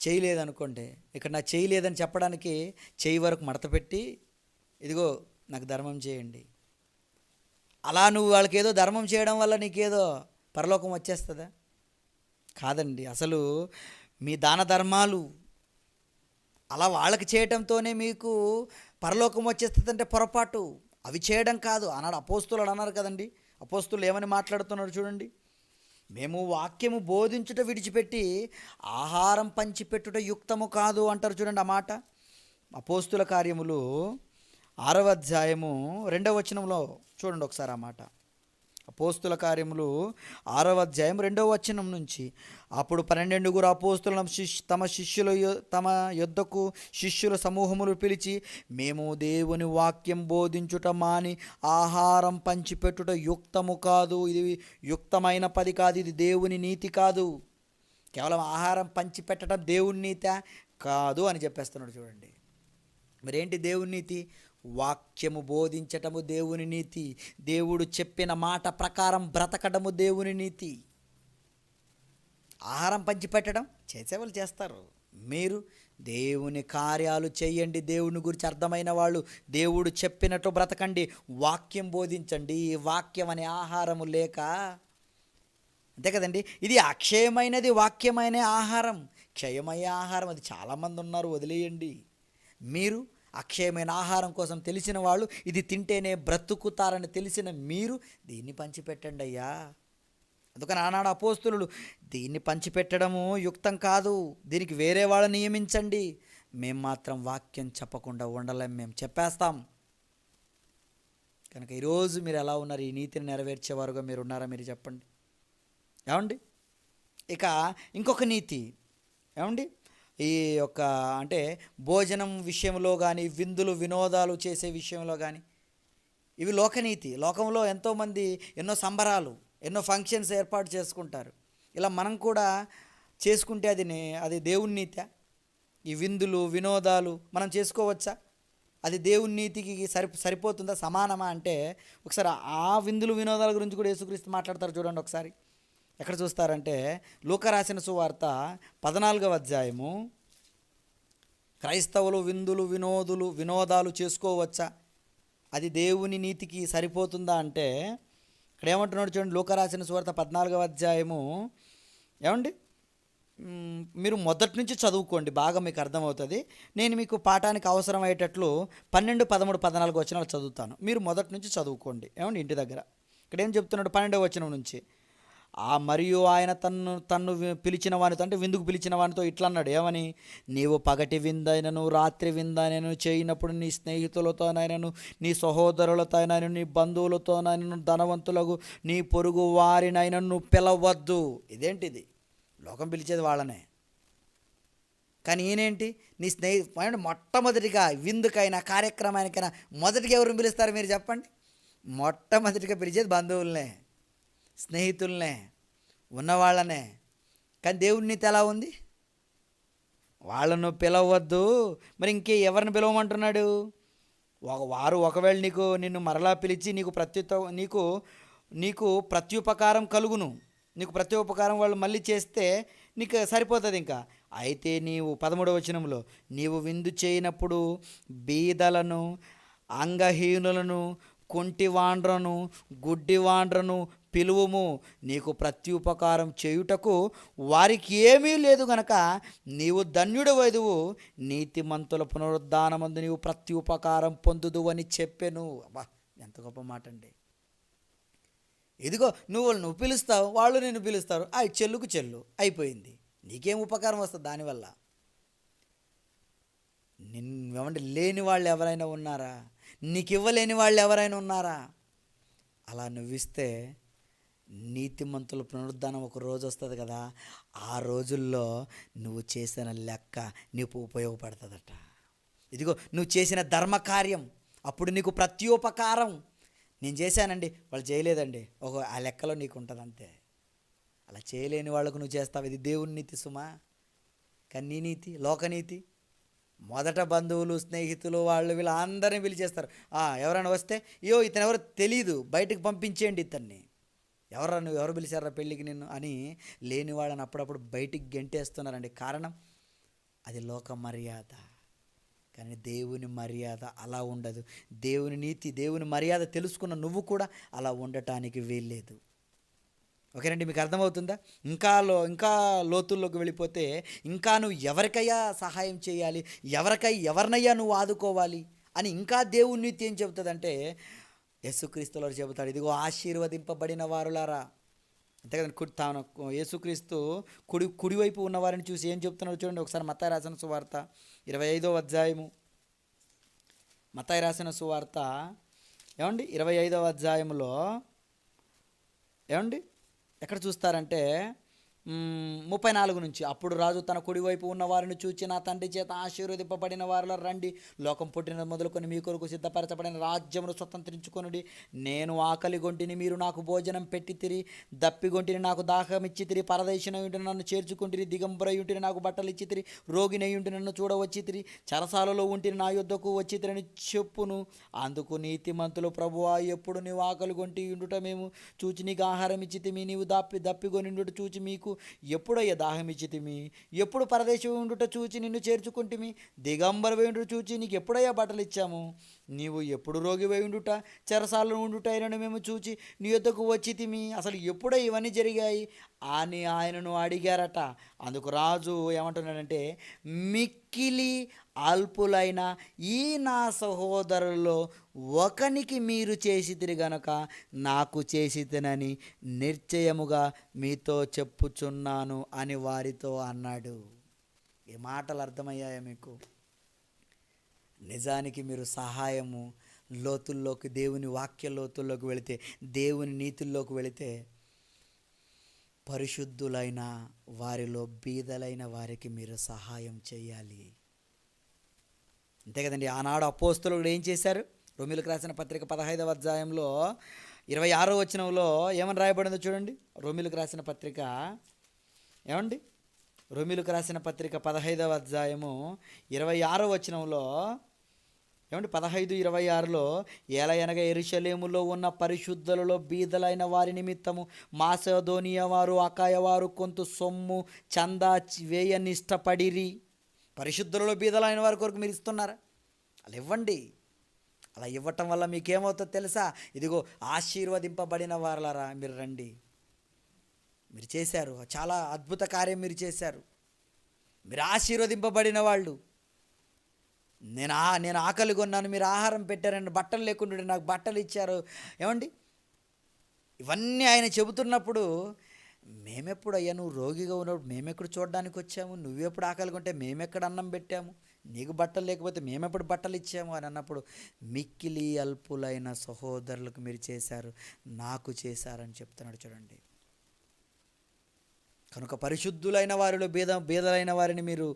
చేయలేదనుకోండి, ఇక్కడ నాకు చేయలేదని చెప్పడానికి చేయి వరకు మడత పెట్టి, ఇదిగో నాకు ధర్మం చేయండి. అలా నువ్వు వాళ్ళకి ఏదో ధర్మం చేయడం వల్ల నీకేదో పరలోకం వచ్చేస్తుందా? కాదండి. అసలు మీ దాన ధర్మాలు అలా వాళ్ళకి చేయటంతోనే మీకు పరలోకం వచ్చేస్తుందంటే పొరపాటు. అవి చేయడం కాదు. అన్నాడు అపోస్తులు అన్నారు కదండి. అపోస్తులు ఏమని మాట్లాడుతున్నారు చూడండి. మేము వాక్యము బోధించుట విడిచిపెట్టి ఆహారం పంచిపెట్టుట యుక్తము కాదు అంటారు చూడండి ఆ మాట. అపోస్తుల కార్యములు 6వ అధ్యాయము 2వ వచనంలో చూడండి ఒకసారి ఆ మాట. అపోస్తుల కార్యములు 6వ అధ్యాయం 2వ వచనం నుంచి, అప్పుడు 12 అపోస్తులను తమ యొద్దకు శిష్యుల సమూహములు పిలిచి, మేము దేవుని వాక్యం బోధించుట మాని ఆహారం పంచిపెట్టుట యుక్తము కాదు, ఇది యుక్తమైన పది కాదు, ఇది దేవుని నీతి కాదు. కేవలం ఆహారం పంచిపెట్టడం దేవుని నీతి కాదు అని చెప్పేస్తున్నాడు చూడండి. మరేంటి దేవుని నీతి? వాక్యము బోధించటము దేవుని నీతి, దేవుడు చెప్పిన మాట ప్రకారం బ్రతకడము దేవుని నీతి. ఆహారం పంచిపెట్టడం చేసేవాళ్ళు చేస్తారు, మీరు దేవుని కార్యాలు చేయండి. దేవుని గురించి అర్థమైన వాళ్ళు దేవుడు చెప్పినట్టు బ్రతకండి, వాక్యం బోధించండి. ఈ వాక్యం అనే ఆహారము లేక, అంతే కదండి, ఇది అక్షయమైనది వాక్యమైన ఆహారం. క్షయమయ్యే ఆహారం అది చాలామంది ఉన్నారు, వదిలేయండి. మీరు అక్షయమైన ఆహారం కోసం తెలిసిన వాళ్ళు, ఇది తింటేనే బ్రతుకుతారని తెలిసిన మీరు దీన్ని పంచిపెట్టండి అయ్యా. అందుకని ఆనాడు అపోస్తులు, దీన్ని పంచిపెట్టడము యుక్తం కాదు, దీనికి వేరే వాళ్ళని నియమించండి, మేము మాత్రం వాక్యం చెప్పకుండా ఉండలేం, మేము చెప్పేస్తాం. కనుక ఈరోజు మీరు ఎలా ఉన్నారు? ఈ నీతిని నెరవేర్చేవారుగా మీరు ఉన్నారా? మీరు చెప్పండి ఏమండి. ఇక ఇంకొక నీతి ఏమండి, ఈ యొక్క అంటే భోజనం విషయంలో కానీ, విందులు వినోదాలు చేసే విషయంలో కానీ, ఇవి లోకనీతి. లోకంలో ఎంతోమంది ఎన్నో సంబరాలు, ఎన్నో ఫంక్షన్స్ ఏర్పాటు చేసుకుంటారు. ఇలా మనం కూడా చేసుకుంటే అది దేవుని నీతి? ఈ విందులు వినోదాలు మనం చేసుకోవచ్చా? అది దేవుని నీతికి సరిపోతుందా, సమానమా అంటే, ఒకసారి ఆ విందులు వినోదాల గురించి కూడా యేసుక్రీస్తు మాట్లాడతారు చూడండి ఒకసారి. ఎక్కడ చూస్తారంటే లూకా రాసిన సువార్త 14వ అధ్యాయము, క్రైస్తవులు విందులు వినోదాలు చేసుకోవచ్చా, అది దేవుని నీతికి సరిపోతుందా అంటే, ఇక్కడ ఏమంటున్నాడు చూడండి. లూకా రాసిన సువార్త 14వ అధ్యాయము ఏమండి, మీరు మొదటి నుంచి చదువుకోండి, బాగా మీకు అర్థమవుతుంది. నేను మీకు పాఠానికి అవసరమయ్యేటట్లు 12, 13, 14 వచనాలు చదువుతాను, మీరు మొదటి నుంచి చదువుకోండి ఏమండి ఇంటి దగ్గర. ఇక్కడ ఏం చెప్తున్నాడు 12వ వచనం నుంచి, మరియు ఆయన తన్ను పిలిచిన వానితో, అంటే విందుకు పిలిచిన వానితో ఇట్లా అన్నాడు, ఏమని? నీవు పగటి విందైనను రాత్రి విందైనను చేయనప్పుడు నీ స్నేహితులతోనైనను, నీ సహోదరులతోనైనను, నీ బంధువులతోనైనను, ధనవంతులకు నీ పొరుగు వారినైనా నువ్వు పిలవద్దు. ఇదేంటిది? లోకం పిలిచేది వాళ్ళనే, కానీ ఈయనేంటి? నీ మొట్టమొదటిగా విందుకైనా కార్యక్రమానికైనా మొదటిగా ఎవరిని పిలుస్తారు మీరు చెప్పండి? మొట్టమొదటిగా పిలిచేది బంధువులనే, స్నేహితులనే, ఉన్నవాళ్ళనే. కానీ దేవుని నీతి ఎలా ఉంది? వాళ్ళను పిలవద్దు. మరి ఎవరిని పిలవమంటున్నాడు? వారు ఒకవేళ నిన్ను మరలా పిలిచి నీకు ప్రత్యుపకారం కలుగును, నీకు ప్రత్యుపకారం వాళ్ళు మళ్ళీ చేస్తే నీకు సరిపోతుంది ఇంకా. అయితే నీవు 13వ వచనంలో, నీవు విందు చేయనప్పుడు బీదలను, అంగహీనులను, కుంటివాండ్రను, గుడ్డివాండ్రను పిలువుము, నీకు ప్రత్యుపకారం చేయుటకు వారికి ఏమీ లేదు గనక నీవు ధన్యుడవైదువు, నీతిమంతుల పునరుద్ధానమందు నీవు ప్రత్యుపకారం పొందుదు అని చెప్పెను. అబ్బా, ఎంత గొప్ప మాట అండి. ఇదిగో నువ్వు పిలుస్తావు, వాళ్ళు నిన్ను పిలుస్తారు, చెల్లుకు చెల్లు అయిపోయింది. నీకేం ఉపకారం వస్తుంది దానివల్ల? ఏమంటే లేని వాళ్ళు ఎవరైనా ఉన్నారా? నీకు ఇవ్వలేని వాళ్ళు ఎవరైనా ఉన్నారా? అలా నువ్విస్తే నీతిమంతుల పునరుద్ధానం ఒక రోజు వస్తుంది కదా, ఆ రోజుల్లో నువ్వు చేసిన లెక్క నీకు ఉపయోగపడుతుందట. ఇదిగో నువ్వు చేసిన ధర్మకార్యం అప్పుడు నీకు ప్రత్యుపకారం. నేను చేశానండి, వాళ్ళు చేయలేదండి, ఆ లెక్కలో నీకు ఉంటుంది అంతే. అలా చేయలేని వాళ్ళకు నువ్వు చేస్తావు. ఇది దేవుని నీతి సుమా. కానీ నీ నీతి లోకనీతి. మొదట బంధువులు, స్నేహితులు, వీళ్ళు అందరినీ పిలిచేస్తారు. ఎవరైనా వస్తే, ఇతను ఎవరో తెలీదు, బయటకు పంపించేయండి ఇతన్ని. ఎవరు పిలిచారా పెళ్ళికి నిన్ను అని లేని వాళ్ళని అప్పుడప్పుడు బయటికి గెంటేస్తున్నారండి. కారణం అది లోక మర్యాద. కానీ దేవుని మర్యాద అలా ఉండదు. దేవుని నీతి, దేవుని మర్యాద తెలుసుకున్న నువ్వు కూడా అలా ఉండటానికి వీల్లేదు. ఓకేనండి, మీకు అర్థమవుతుందా? ఇంకా లోతుల్లోకి వెళ్ళిపోతే, ఇంకా నువ్వు ఎవరికయ్యా సహాయం చేయాలి, ఎవరినయ్యా నువ్వు ఆదుకోవాలి అని ఇంకా దేవుని నీతి ఏం చెబుతుందంటే, యేసుక్రీస్తులో చెబుతాడు, ఇదిగో ఆశీర్వదింపబడిన వారులారా, అంతే కదండి. తాను యేసుక్రీస్తు కుడివైపు ఉన్నవారిని చూసి ఏం చెప్తున్నాడు చూడండి ఒకసారి. మత్తాయి రాసిన సువార్త 25వ అధ్యాయము. మత్తాయి రాసిన సువార్త 25వ అధ్యాయంలో ఎక్కడ చూస్తారంటే 34 నుంచి, అప్పుడు రాజు తన కుడివైపు ఉన్న వారిని చూచి, నా తండ్రి చేత ఆశీర్వదింపబడిన వారిలో రండి, లోకం పుట్టిన మొదలుకొని మీ కొరకు సిద్ధపరచబడిన రాజ్యమును స్వతంత్రించుకొనుడి. నేను ఆకలి గొంటిని, మీరు నాకు భోజనం పెట్టితిరి, దప్పిగొంటిని, నాకు దాహం ఇచ్చితిరి, పరదేశినయుంటిని, నన్ను చేర్చుకుంటిరి, దిగంబరయుంటిని, నాకు బట్టలు ఇచ్చితిరి, రోగినయుంటిని, నన్ను చూడవచ్చితిరి, చెరసాలలో ఉంటిని, నా యొద్దకు వచ్చితిరని చెప్పును. అందుకు నీతిమంతులు, ప్రభువా, ఎప్పుడు నీవు ఆకలి గొంటి ఉండుట మేము చూచి నీకు ఆహారం ఇచ్చితిమి, నీవు దప్పిగొనిండుట చూచి మీకు ఎప్పుడయ్యా దాహం ఇచ్చితిమి, ఎప్పుడు పరదేశం ఉండుట చూచి నిన్ను చేర్చుకుంటిమి, దిగంబరమై ఉండుట చూచి నీకు ఎప్పుడయ్యా బట్టలు ఇచ్చాము, నీవు ఎప్పుడు రోగివై ఉండుట, చెరసాలలో ఉండుట అయినను మేము చూచి నీ యొద్దకు వచ్చితిమి. అసలు ఎప్పుడో ఇవన్నీ జరిగాయి అని ఆయనను అడిగారట. అందుకు రాజు ఏమంటున్నాడంటే, మిక్కిలి అల్పులైన ఈ నా సహోదరుల్లో ఒకనికి మీరు చేసితిరి గనుక నాకు చేసితినని నిశ్చయముగా మీతో చెప్పుచున్నాను అని వారితో అన్నాడు. ఈ మాటలు అర్థమయ్యాయా మీకు? నిజానికి మీరు సహాయము లోతుల్లోకి, దేవుని వాక్య లోతుల్లోకి వెళితే, దేవుని నీతుల్లోకి వెళితే, పరిశుద్ధులైన వారిలో బీదలైన వారికి మీరు సహాయం చేయాలి. అంతే కదండి. ఆనాడు అపోస్తలుడు ఏం చేశారు? రోమీయులకు రాసిన పత్రిక 15వ అధ్యాయంలో 26వ వచనంలో ఏమని రాయబడిందో చూడండి. రోమీయులకు రాసిన పత్రిక రోమీయులకు రాసిన పత్రిక 15వ అధ్యాయము 26వ వచనంలో 15:26లో, ఏలయనగా యెరూషలేములో ఉన్న పరిశుద్ధులలో బీదలైన వారి నిమిత్తము మాసిదోనియ వారు, అకాయ వారు కొంత సొమ్ము చందా వేయనిష్టపడిరి. పరిశుద్ధులలో బీదలైన వారి కొరకు మీరు ఇస్తున్నారా? అలా ఇవ్వండి. అలా ఇవ్వటం వల్ల మీకేమవుతుందో తెలుసా? ఇదిగో ఆశీర్వదింపబడిన వారలారా మీరు రండి. మీరు చేశారు, చాలా అద్భుత కార్యం మీరు చేశారు. మీరు ఆశీర్వదింపబడిన వాళ్ళు. నేను ఆకలి కొన్నాను, మీరు ఆహారం పెట్టారండి, బట్టలు లేకుండా నాకు బట్టలు ఇచ్చారు. ఇవన్నీ ఆయన చెబుతున్నప్పుడు, మేమెప్పుడు అయ్యా నువ్వు రోగిగా ఉన్నప్పుడు మేమెప్పుడు చూడడానికి వచ్చాము, నువ్వెప్పుడు ఆకలి కొంటే మేమెక్కడ అన్నం పెట్టాము, నీకు బట్టలు లేకపోతే మేమెప్పుడు బట్టలు ఇచ్చాము అని అన్నప్పుడు, మిక్కిలి అల్పులైన సహోదరులకు మీరు చేశారు, నాకు చేశారని చెప్తున్నాడు చూడండి. కనుక పరిశుద్ధులైన వారిలో బీదలైన వారిని మీరు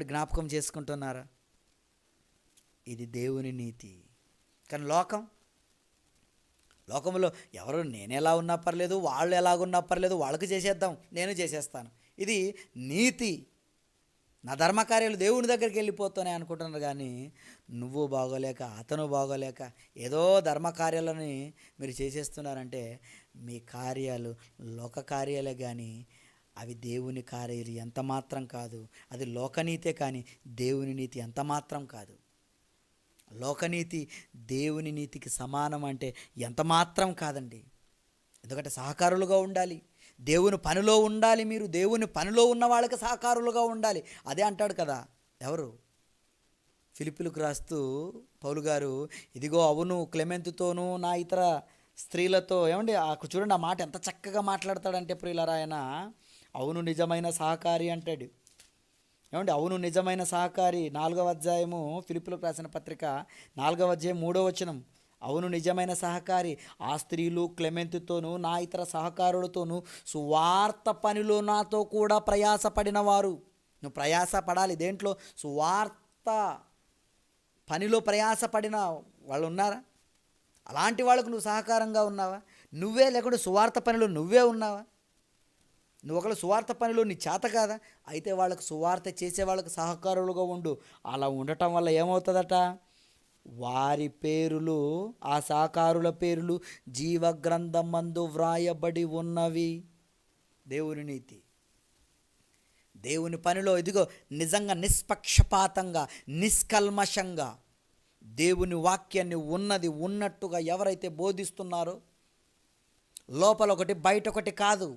జ్ఞాపకం చేసుకుంటున్నారా? ఇది దేవుని నీతి. కానీ లోకంలో ఎవరు నేను ఎలా ఉన్నా పర్లేదు, వాళ్ళు ఎలాగున్నా పర్లేదు, వాళ్ళకి చేసేద్దాం, నేను చేసేస్తాను, ఇది నీతి. నా ధర్మకార్యాలు దేవుని దగ్గరికి వెళ్ళిపోతానే అనుకుంటున్నారు. కానీ నువ్వు బాగోలేక, అతను బాగోలేక ఏదో ధర్మకార్యాలని మీరు చేసేస్తున్నారంటే మీ కార్యాలు లోక కార్యాలే, కానీ అవి దేవుని కార్యాలు ఎంత మాత్రం కాదు. అది లోకనీతే కానీ దేవుని నీతి ఎంత మాత్రం కాదు. లోకనీతి దేవుని నీతికి సమానం అంటే ఎంత మాత్రం కాదండి. ఎందుకంటే సహకారులుగా ఉండాలి, దేవుని పనిలో ఉండాలి. మీరు దేవుని పనిలో ఉన్న వాళ్ళకి సహకారులుగా ఉండాలి. అదే అంటాడు కదా ఎవరు? ఫిలిప్పీలకు రాస్తూ పౌలు గారు, ఇదిగో అవును క్లెమెంతుతోనూ నా ఇతర స్త్రీలతో చూడండి ఆ మాట ఎంత చక్కగా మాట్లాడతాడంటే ప్రియులారా, ఆయన అవును నిజమైన సహకారి అంటాడు. అవును నిజమైన సహకారి. 4వ అధ్యాయము ఫిలిప్పీలకు రాసిన పత్రిక 4వ అధ్యాయం 3వ వచనం, అవును నిజమైన సహకారి ఆ స్త్రీలు క్లెమెంతుతోనూ నా ఇతర సహకారులతోనూ సువార్త పనిలో నాతో కూడా ప్రయాసపడిన వారు. నువ్వు ప్రయాసపడాలి. దేంట్లో? సువార్త పనిలో ప్రయాసపడిన వాళ్ళు ఉన్నారా? అలాంటి వాళ్ళకు నువ్వు సహకారంగా ఉన్నావా? నువ్వే లేకుండా సువార్త పనిలో నువ్వే ఉన్నావా? నువ్వు ఒకళ్ళు సువార్త పనిలో నీ చేత కాదా? అయితే వాళ్ళకు సువార్త చేసే వాళ్ళకు సహకారులుగా ఉండు. అలా ఉండటం వల్ల ఏమవుతుందట? వారి పేరులు, ఆ సహకారుల పేరులు జీవగ్రంథం మందు వ్రాయబడి ఉన్నవి. దేవుని నీతి, దేవుని పనిలో ఇదిగో నిజంగా నిష్పక్షపాతంగా, నిష్కల్మషంగా దేవుని వాక్యాన్ని ఉన్నది ఉన్నట్టుగా ఎవరైతే బోధిస్తున్నారో, లోపల ఒకటి బయట ఒకటి కాదు,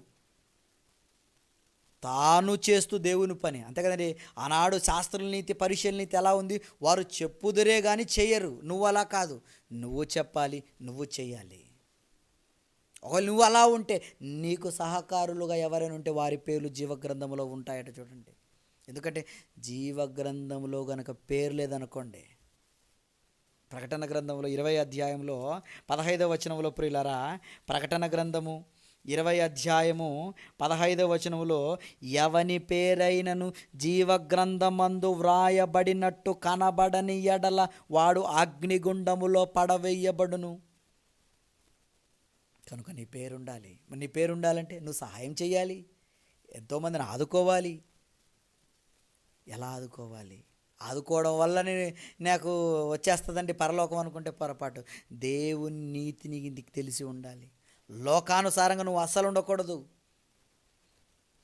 తాను చేస్తూ దేవుని పని. అంతే కదండి. ఆనాడు శాస్త్రుల నీతి, పరిశీలన నీతి ఎలా ఉంది? వారు చెప్పుదురే కానీ చెయ్యరు. నువ్వు అలా కాదు, నువ్వు చెప్పాలి, నువ్వు చెయ్యాలి. ఒకవేళ నువ్వు అలా ఉంటే నీకు సహకారులుగా ఎవరైనా ఉంటే వారి పేర్లు జీవగ్రంథంలో ఉంటాయట. చూడండి, ఎందుకంటే జీవగ్రంథంలో గనక పేరు లేదనుకోండి, ప్రకటన గ్రంథంలో 20 అధ్యాయంలో 15వ వచనంలో ప్రియులారా, ప్రకటన గ్రంథము 20 అధ్యాయము 15వ వచనంలో, ఎవని పేరైనను జీవగ్రంథమందు వ్రాయబడినట్టు కనబడని ఎడల వాడు అగ్నిగుండములో పడవేయబడును. కనుక నీ పేరుండాలి. మరి నీ పేరుండాలంటే నువ్వు సహాయం చేయాలి, ఎంతోమందిని ఆదుకోవాలి. ఎలా ఆదుకోవాలి? ఆదుకోవడం వల్లనే నాకు వచ్చేస్తుందండి పరలోకం అనుకుంటే పొరపాటు. దేవుని నీతిని నీకు తెలిసి ఉండాలి. లోకానుసారంగా నువ్వు అస్సలు ఉండకూడదు.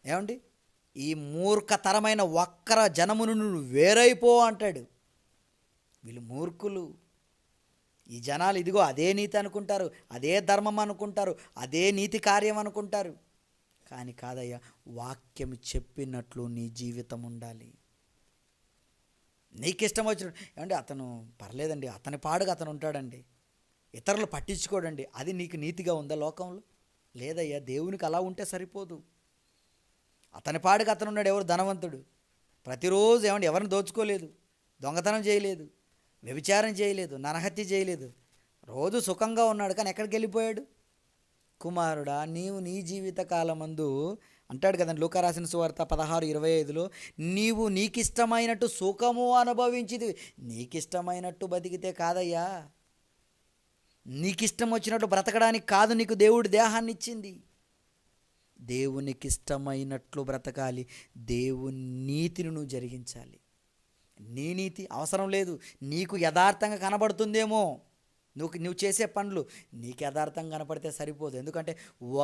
ఏమండి, ఈ మూర్ఖతరమైన వక్ర జనమును నువ్వు వేరైపో అంటాడు. వీళ్ళు మూర్ఖులు. ఈ జనాలు ఇదిగో అదే నీతి అనుకుంటారు, అదే ధర్మం అనుకుంటారు, అదే నీతి కార్యం అనుకుంటారు. కానీ కాదయ్యా, వాక్యం చెప్పినట్లు నీ జీవితం ఉండాలి. నీకు ఇష్టం వచ్చినట్టు. ఏమంటే అతను పర్లేదండి, అతని పాడుగా అతను ఉంటాడండి, ఇతరులు పట్టించుకోడండి, అది నీకు నీతిగా ఉందా లోకంలో? లేదయ్యా, దేవునికి అలా ఉంటే సరిపోదు. అతని పాడుగా అతను ఉన్నాడు. ఎవరు ధనవంతుడు, ప్రతిరోజు ఏమంటే ఎవరిని దోచుకోలేదు, దొంగతనం చేయలేదు, వ్యభిచారం చేయలేదు, నరహత్య చేయలేదు, రోజు సుఖంగా ఉన్నాడు. కానీ ఎక్కడికి వెళ్ళిపోయాడు? కుమారుడా, నీవు నీ జీవిత కాలమందు అంటాడు కదండి, లూకా రాసిన సువార్త 16:25లో, నీవు నీకిష్టమైనట్టు సుఖము అనుభవించిది. నీకిష్టమైనట్టు బతికితే కాదయ్యా, నీకిష్టం వచ్చినట్టు బ్రతకడానికి కాదు నీకు దేవుడు దేహాన్ని ఇచ్చింది. దేవునికి ఇష్టమైనట్లు బ్రతకాలి. దేవుని నీతిని నువ్వు జరిగించాలి. నీ నీతి అవసరం లేదు. నీకు యథార్థంగా కనబడుతుందేమో నువ్వు చేసే పనులు, నీకు యథార్థంగా కనపడితే సరిపోదు. ఎందుకంటే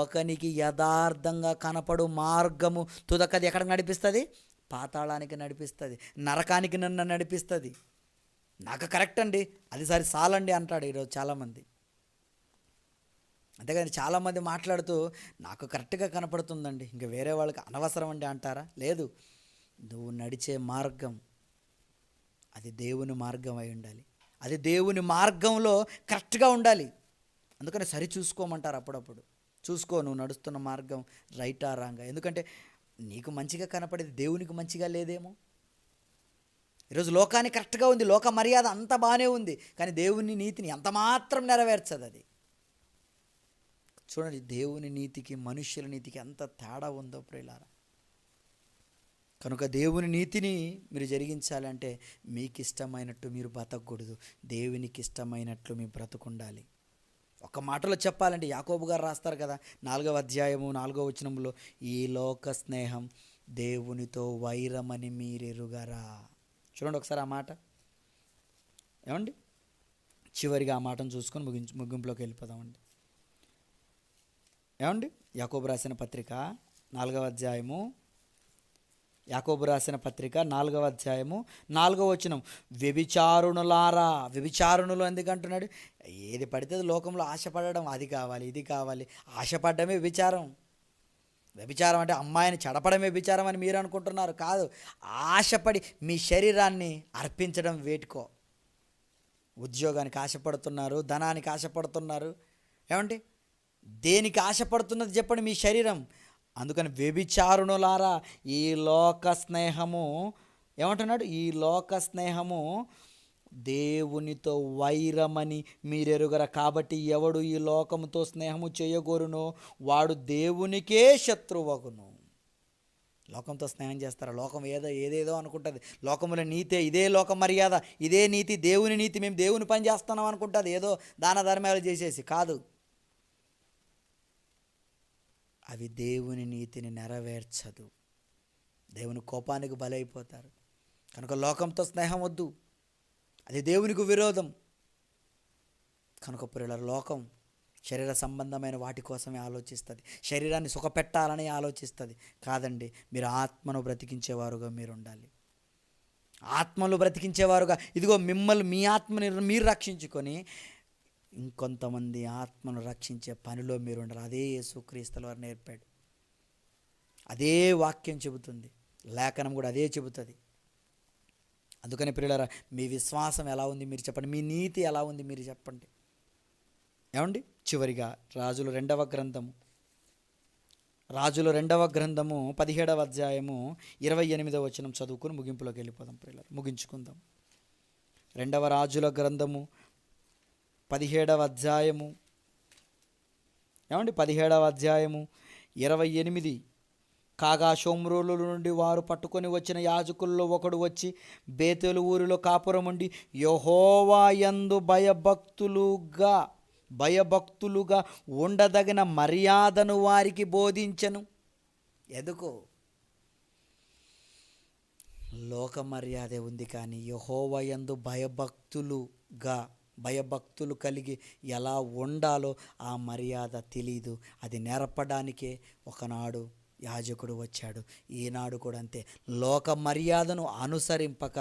ఒకనికి యథార్థంగా కనపడు మార్గము తుదకది ఎక్కడికి నడిపిస్తుంది? పాతాళానికి నడిపిస్తుంది, నరకానికి నన్ను నడిపిస్తుంది. నాకు కరెక్ట్ అండి, అది సరి చాలండి అంటాడు ఈరోజు చాలామంది. అంతేగాని చాలామంది మాట్లాడుతూ నాకు కరెక్ట్గా కనపడుతుందండి, ఇంకా వేరే వాళ్ళకి అనవసరం అండి అంటారా? లేదు, నువ్వు నడిచే మార్గం అది దేవుని మార్గం అయి ఉండాలి. అది దేవుని మార్గంలో కరెక్ట్గా ఉండాలి. అందుకని సరి చూసుకోమంటారు అప్పుడప్పుడు. చూసుకో, నువ్వు నడుస్తున్న మార్గం రైటా రాంగా. ఎందుకంటే నీకు మంచిగా కనపడేది దేవునికి మంచిగా లేదేమో. ఈరోజు లోకానికి కరెక్ట్గా ఉంది, లోక మర్యాద అంత బాగానే ఉంది, కానీ దేవుని నీతిని ఎంత మాత్రం నెరవేర్చదు అది. చూడండి, దేవుని నీతికి మనుష్యుల నీతికి ఎంత తేడా ఉందో ప్రియులారా. కనుక దేవుని నీతిని మీరు జరిగించాలంటే మీకు ఇష్టమైనట్టు మీరు బ్రతకూడదు, దేవునికి ఇష్టమైనట్లు మీ బ్రతుకుండాలి. ఒక మాటలో చెప్పాలంటే యాకోబు గారు రాస్తారు కదా, 4వ అధ్యాయము 4వ వచనంలో, ఈ లోక స్నేహం దేవునితో వైరమని మీరెరుగరా. చూడండి ఒకసారి ఆ మాట. ఏమండి, చివరిగా ఆ మాటను చూసుకొని ముగింపులోకి వెళ్ళిపోదామండి. ఏమండి, యాకోబు రాసిన పత్రిక 4వ అధ్యాయము, యాకోబు రాసిన పత్రిక 4వ అధ్యాయము 4వ వచనం, వ్యభిచారుణులారా. వ్యభిచారుణులు ఎందుకంటున్నాడు? ఏది పడితే లోకంలో ఆశపడడం, అది కావాలి ఇది కావాలి, ఆశపడమే వ్యభిచారం. వ్యభిచారం అంటే అమ్మాయిని చెడపడమే వ్యభిచారం అని మీరు అనుకుంటున్నారు. కాదు, ఆశపడి మీ శరీరాన్ని అర్పించడం. వేటుకో, ఉద్యోగానికి ఆశపడుతున్నారు, ధనానికి ఆశపడుతున్నారు, ఏమండి దేనికి ఆశపడుతున్నది చెప్పండి? మీ శరీరం. అందుకని వ్యభిచారుణులారా, ఈ లోక స్నేహము ఏమంటున్నాడు? ఈ లోక స్నేహము దేవునితో వైరమని మీరెరుగర. కాబట్టి ఎవడు ఈ లోకముతో స్నేహము చేయగోరునో వాడు దేవునికే శత్రువగును. లోకంతో స్నేహం చేస్తారా? లోకం ఏదేదో అనుకుంటుంది. లోకముల నీతే, ఇదే లోక మర్యాద, ఇదే నీతి, దేవుని నీతి, మేము దేవుని పని చేస్తున్నాం అనుకుంటుంది. ఏదో దాన ధర్మాలు చేసేసి కాదు, అవి దేవుని నీతిని నెరవేర్చదు. దేవుని కోపానికి బలైపోతారు. కనుక లోకంతో స్నేహం వద్దు, అది దేవునికి విరోధం. కనుక ప్రియులారా, లోకం శరీర సంబంధమైన వాటి కోసమే ఆలోచిస్తుంది, శరీరాన్ని సుఖపెట్టాలని ఆలోచిస్తుంది. కాదండి, మీరు ఆత్మను బ్రతికించేవారుగా మీరు ఉండాలి. ఆత్మలు బ్రతికించేవారుగా, ఇదిగో మిమ్మల్ని, మీ ఆత్మని మీరు రక్షించుకొని ఇంకొంతమంది ఆత్మను రక్షించే పనిలో మీరు ఉండాలి. అదే యేసుక్రీస్తుల వారు నేర్పాడు, అదే వాక్యం చెబుతుంది, లేఖనం కూడా అదే చెబుతుంది. అందుకని ప్రియులారా, మీ విశ్వాసం ఎలా ఉంది మీరు చెప్పండి, మీ నీతి ఎలా ఉంది మీరు చెప్పండి. ఏమండి, చివరిగా రాజుల రెండవ గ్రంథము 17వ అధ్యాయము 28వ వచనం చదువుకుని ముగింపులోకి వెళ్ళిపోదాం ప్రియులారా, ముగించుకుందాం. రెండవ రాజుల గ్రంథము 17వ అధ్యాయము 17వ అధ్యాయము 28. కాగా షోమ్రోలు నుండి వారు పట్టుకొని వచ్చిన యాజకుల్లో ఒకడు వచ్చి బేతేలు ఊరిలో కాపురం ఉండి యెహోవా యందు భయభక్తులుగా ఉండదగిన మర్యాదను వారికి బోధించెను. ఎందుకు? లోక మర్యాదే ఉంది, కానీ యెహోవా యందు భయభక్తులు కలిగి ఎలా ఉండాలో ఆ మర్యాద తెలీదు. అది నేర్పడానికే ఒకనాడు యాజకుడు వచ్చాడు. ఈనాడు కూడా అంతే. లోక మర్యాదను అనుసరింపక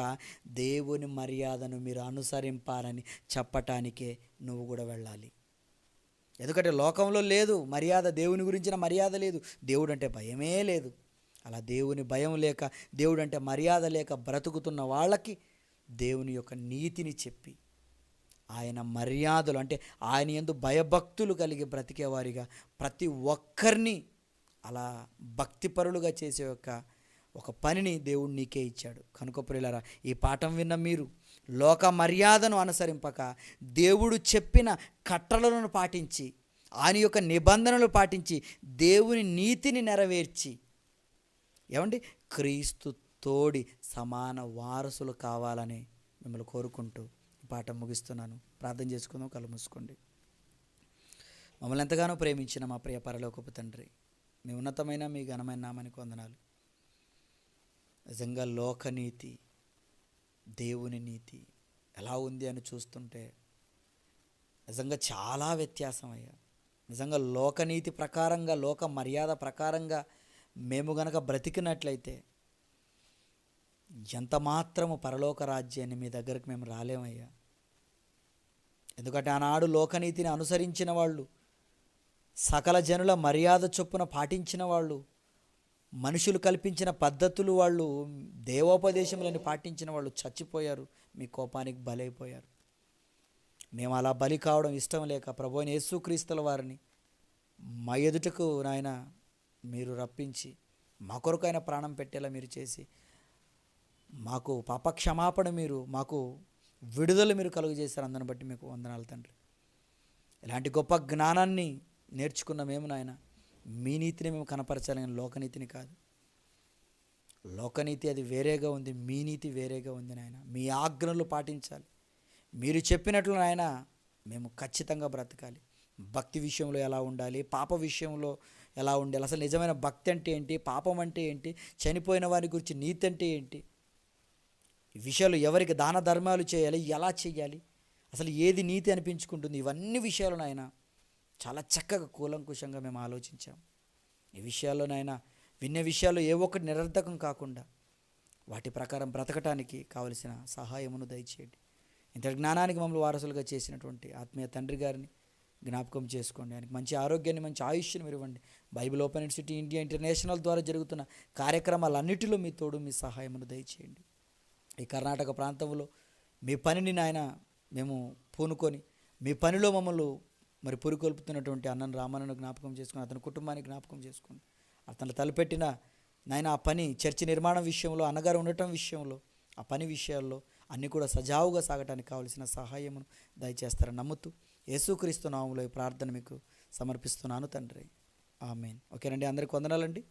దేవుని మర్యాదను మీరు అనుసరింపాలని చెప్పటానికే నువ్వు కూడా వెళ్ళాలి. ఎందుకంటే లోకంలో లేదు మర్యాద, దేవుని గురించిన మర్యాద లేదు, దేవుడు అంటే భయమే లేదు. అలా దేవుని భయం లేక, దేవుడు అంటే మర్యాద లేక బ్రతుకుతున్న వాళ్ళకి దేవుని యొక్క నీతిని చెప్పి, ఆయన మర్యాదలు అంటే ఆయన యందు భయభక్తులు కలిగి బ్రతికేవారిగా ప్రతి ఒక్కరిని అలా భక్తిపరులుగా చేసే ఒక పనిని దేవుడు నీకే ఇచ్చాడు. కనుక ప్రియులారా, ఈ పాఠం విన్న మీరు లోక మర్యాదను అనుసరింపక దేవుడు చెప్పిన కట్టడలను పాటించి, ఆయన యొక్క నిబంధనలు పాటించి, దేవుని నీతిని నెరవేర్చి క్రీస్తు తోడి సమాన వారసులు కావాలని మిమ్మల్ని కోరుకుంటూ ఈ పాఠం ముగిస్తున్నాను. ప్రార్థన చేసుకుందాం. కళ్ళు మూసుకోండి. మమ్మల్ని ఎంతగానో ప్రేమించిన మా ప్రియ పరలోకపు తండ్రి, మీ ఉన్నతమైన మీ ఘనమైన నామానికి వందనాలు. నిజంగా లోకనీతి దేవుని నీతి ఎలా ఉంది అని చూస్తుంటే నిజంగా చాలా వ్యత్యాసం అయ్యా. నిజంగా లోకనీతి ప్రకారంగా, లోక మర్యాద ప్రకారంగా మేము గనక బ్రతికినట్లయితే ఎంత మాత్రము పరలోక రాజ్యాన్ని మీ దగ్గరికి మేము రాలేమయ్యా. ఎందుకంటే ఆనాడు లోకనీతిని అనుసరించిన వాళ్ళు, సకల జనుల మర్యాద చొప్పున పాటించిన వాళ్ళు, మనుషులు కల్పించిన పద్ధతులు వాళ్ళు, దేవోపదేశములను పాటించిన వాళ్ళు చచ్చిపోయారు, మీ కోపానికి బలైపోయారు. మేము అలా బలి కావడం ఇష్టం లేక ప్రభువైన యేసుక్రీస్తుల వారిని మా ఎదుటకు నాయన మీరు రప్పించి మా కొరకైన ప్రాణం పెట్టేలా మీరు చేసి, మాకు పాపక్షమాపణ మీరు, మాకు విడుదల మీరు కలుగజేశారు. అందరిని బట్టి మీకు వందనాలు తండ్రి. ఇలాంటి గొప్ప జ్ఞానాన్ని నేర్చుకున్న మేము నాయన మీ నీతిని మేము కనపరచాలని, లోకనీతిని కాదు. లోకనీతి అది వేరేగా ఉంది, మీ నీతి వేరేగా ఉంది నాయన. మీ ఆజ్ఞలు పాటించాలి, మీరు చెప్పినట్లు నాయన మేము ఖచ్చితంగా బ్రతకాలి. భక్తి విషయంలో ఎలా ఉండాలి, పాప విషయంలో ఎలా ఉండాలి, అసలు నిజమైన భక్తి అంటే ఏంటి, పాపం అంటే ఏంటి, చనిపోయిన వారి గురించి నీతి అంటే ఏంటి, ఈ విషయాలు ఎవరికి దాన ధర్మాలు చేయాలి, ఎలా చేయాలి, అసలు ఏది నీతి అనిపించుకుంటుంది, ఇవన్నీ విషయాలు నాయన చాలా చక్కగా కూలంకుషంగా మేము ఆలోచించాం. ఈ విషయాల్లో నాయన విన్న విషయాలు ఏ ఒక్కటి నిరర్థకం కాకుండా వాటి ప్రకారం బ్రతకటానికి కావలసిన సహాయమును దయచేయండి. ఇంతటి జ్ఞానానికి మమ్మల్ని వారసులుగా చేసినటువంటి ఆత్మీయ తండ్రి గారిని జ్ఞాపకం చేసుకోండి. ఆయనకి మంచి ఆరోగ్యాన్ని, మంచి ఆయుష్ని మీరు ఇవ్వండి. Bible open university India international ద్వారా జరుగుతున్న కార్యక్రమాలన్నిటిలో మీ తోడు, మీ సహాయమును దయచేయండి. ఈ కర్ణాటక ప్రాంతంలో మీ పనిని నాయన మేము పూనుకొని, మీ పనిలో మమ్మల్ని మరి పురికొల్పుతున్నటువంటి అన్నను రామన్నను జ్ఞాపకం చేసుకొని, అతని కుటుంబాన్ని జ్ఞాపకం చేసుకోండి. అతను తలపెట్టిన నాయన ఆ పని, చర్చి నిర్మాణం విషయంలో, అన్నగారు ఉండటం విషయంలో, ఆ పని విషయాల్లో అన్నీ కూడా సజావుగా సాగటానికి కావలసిన సహాయమును దయచేస్తారని నమ్ముతూ యేసుక్రీస్తు నామములో ఈ ప్రార్థన మీకు సమర్పిస్తున్నాను తండ్రి. ఆమేన్. ఓకేనండి, అందరికీ వందనాలండి.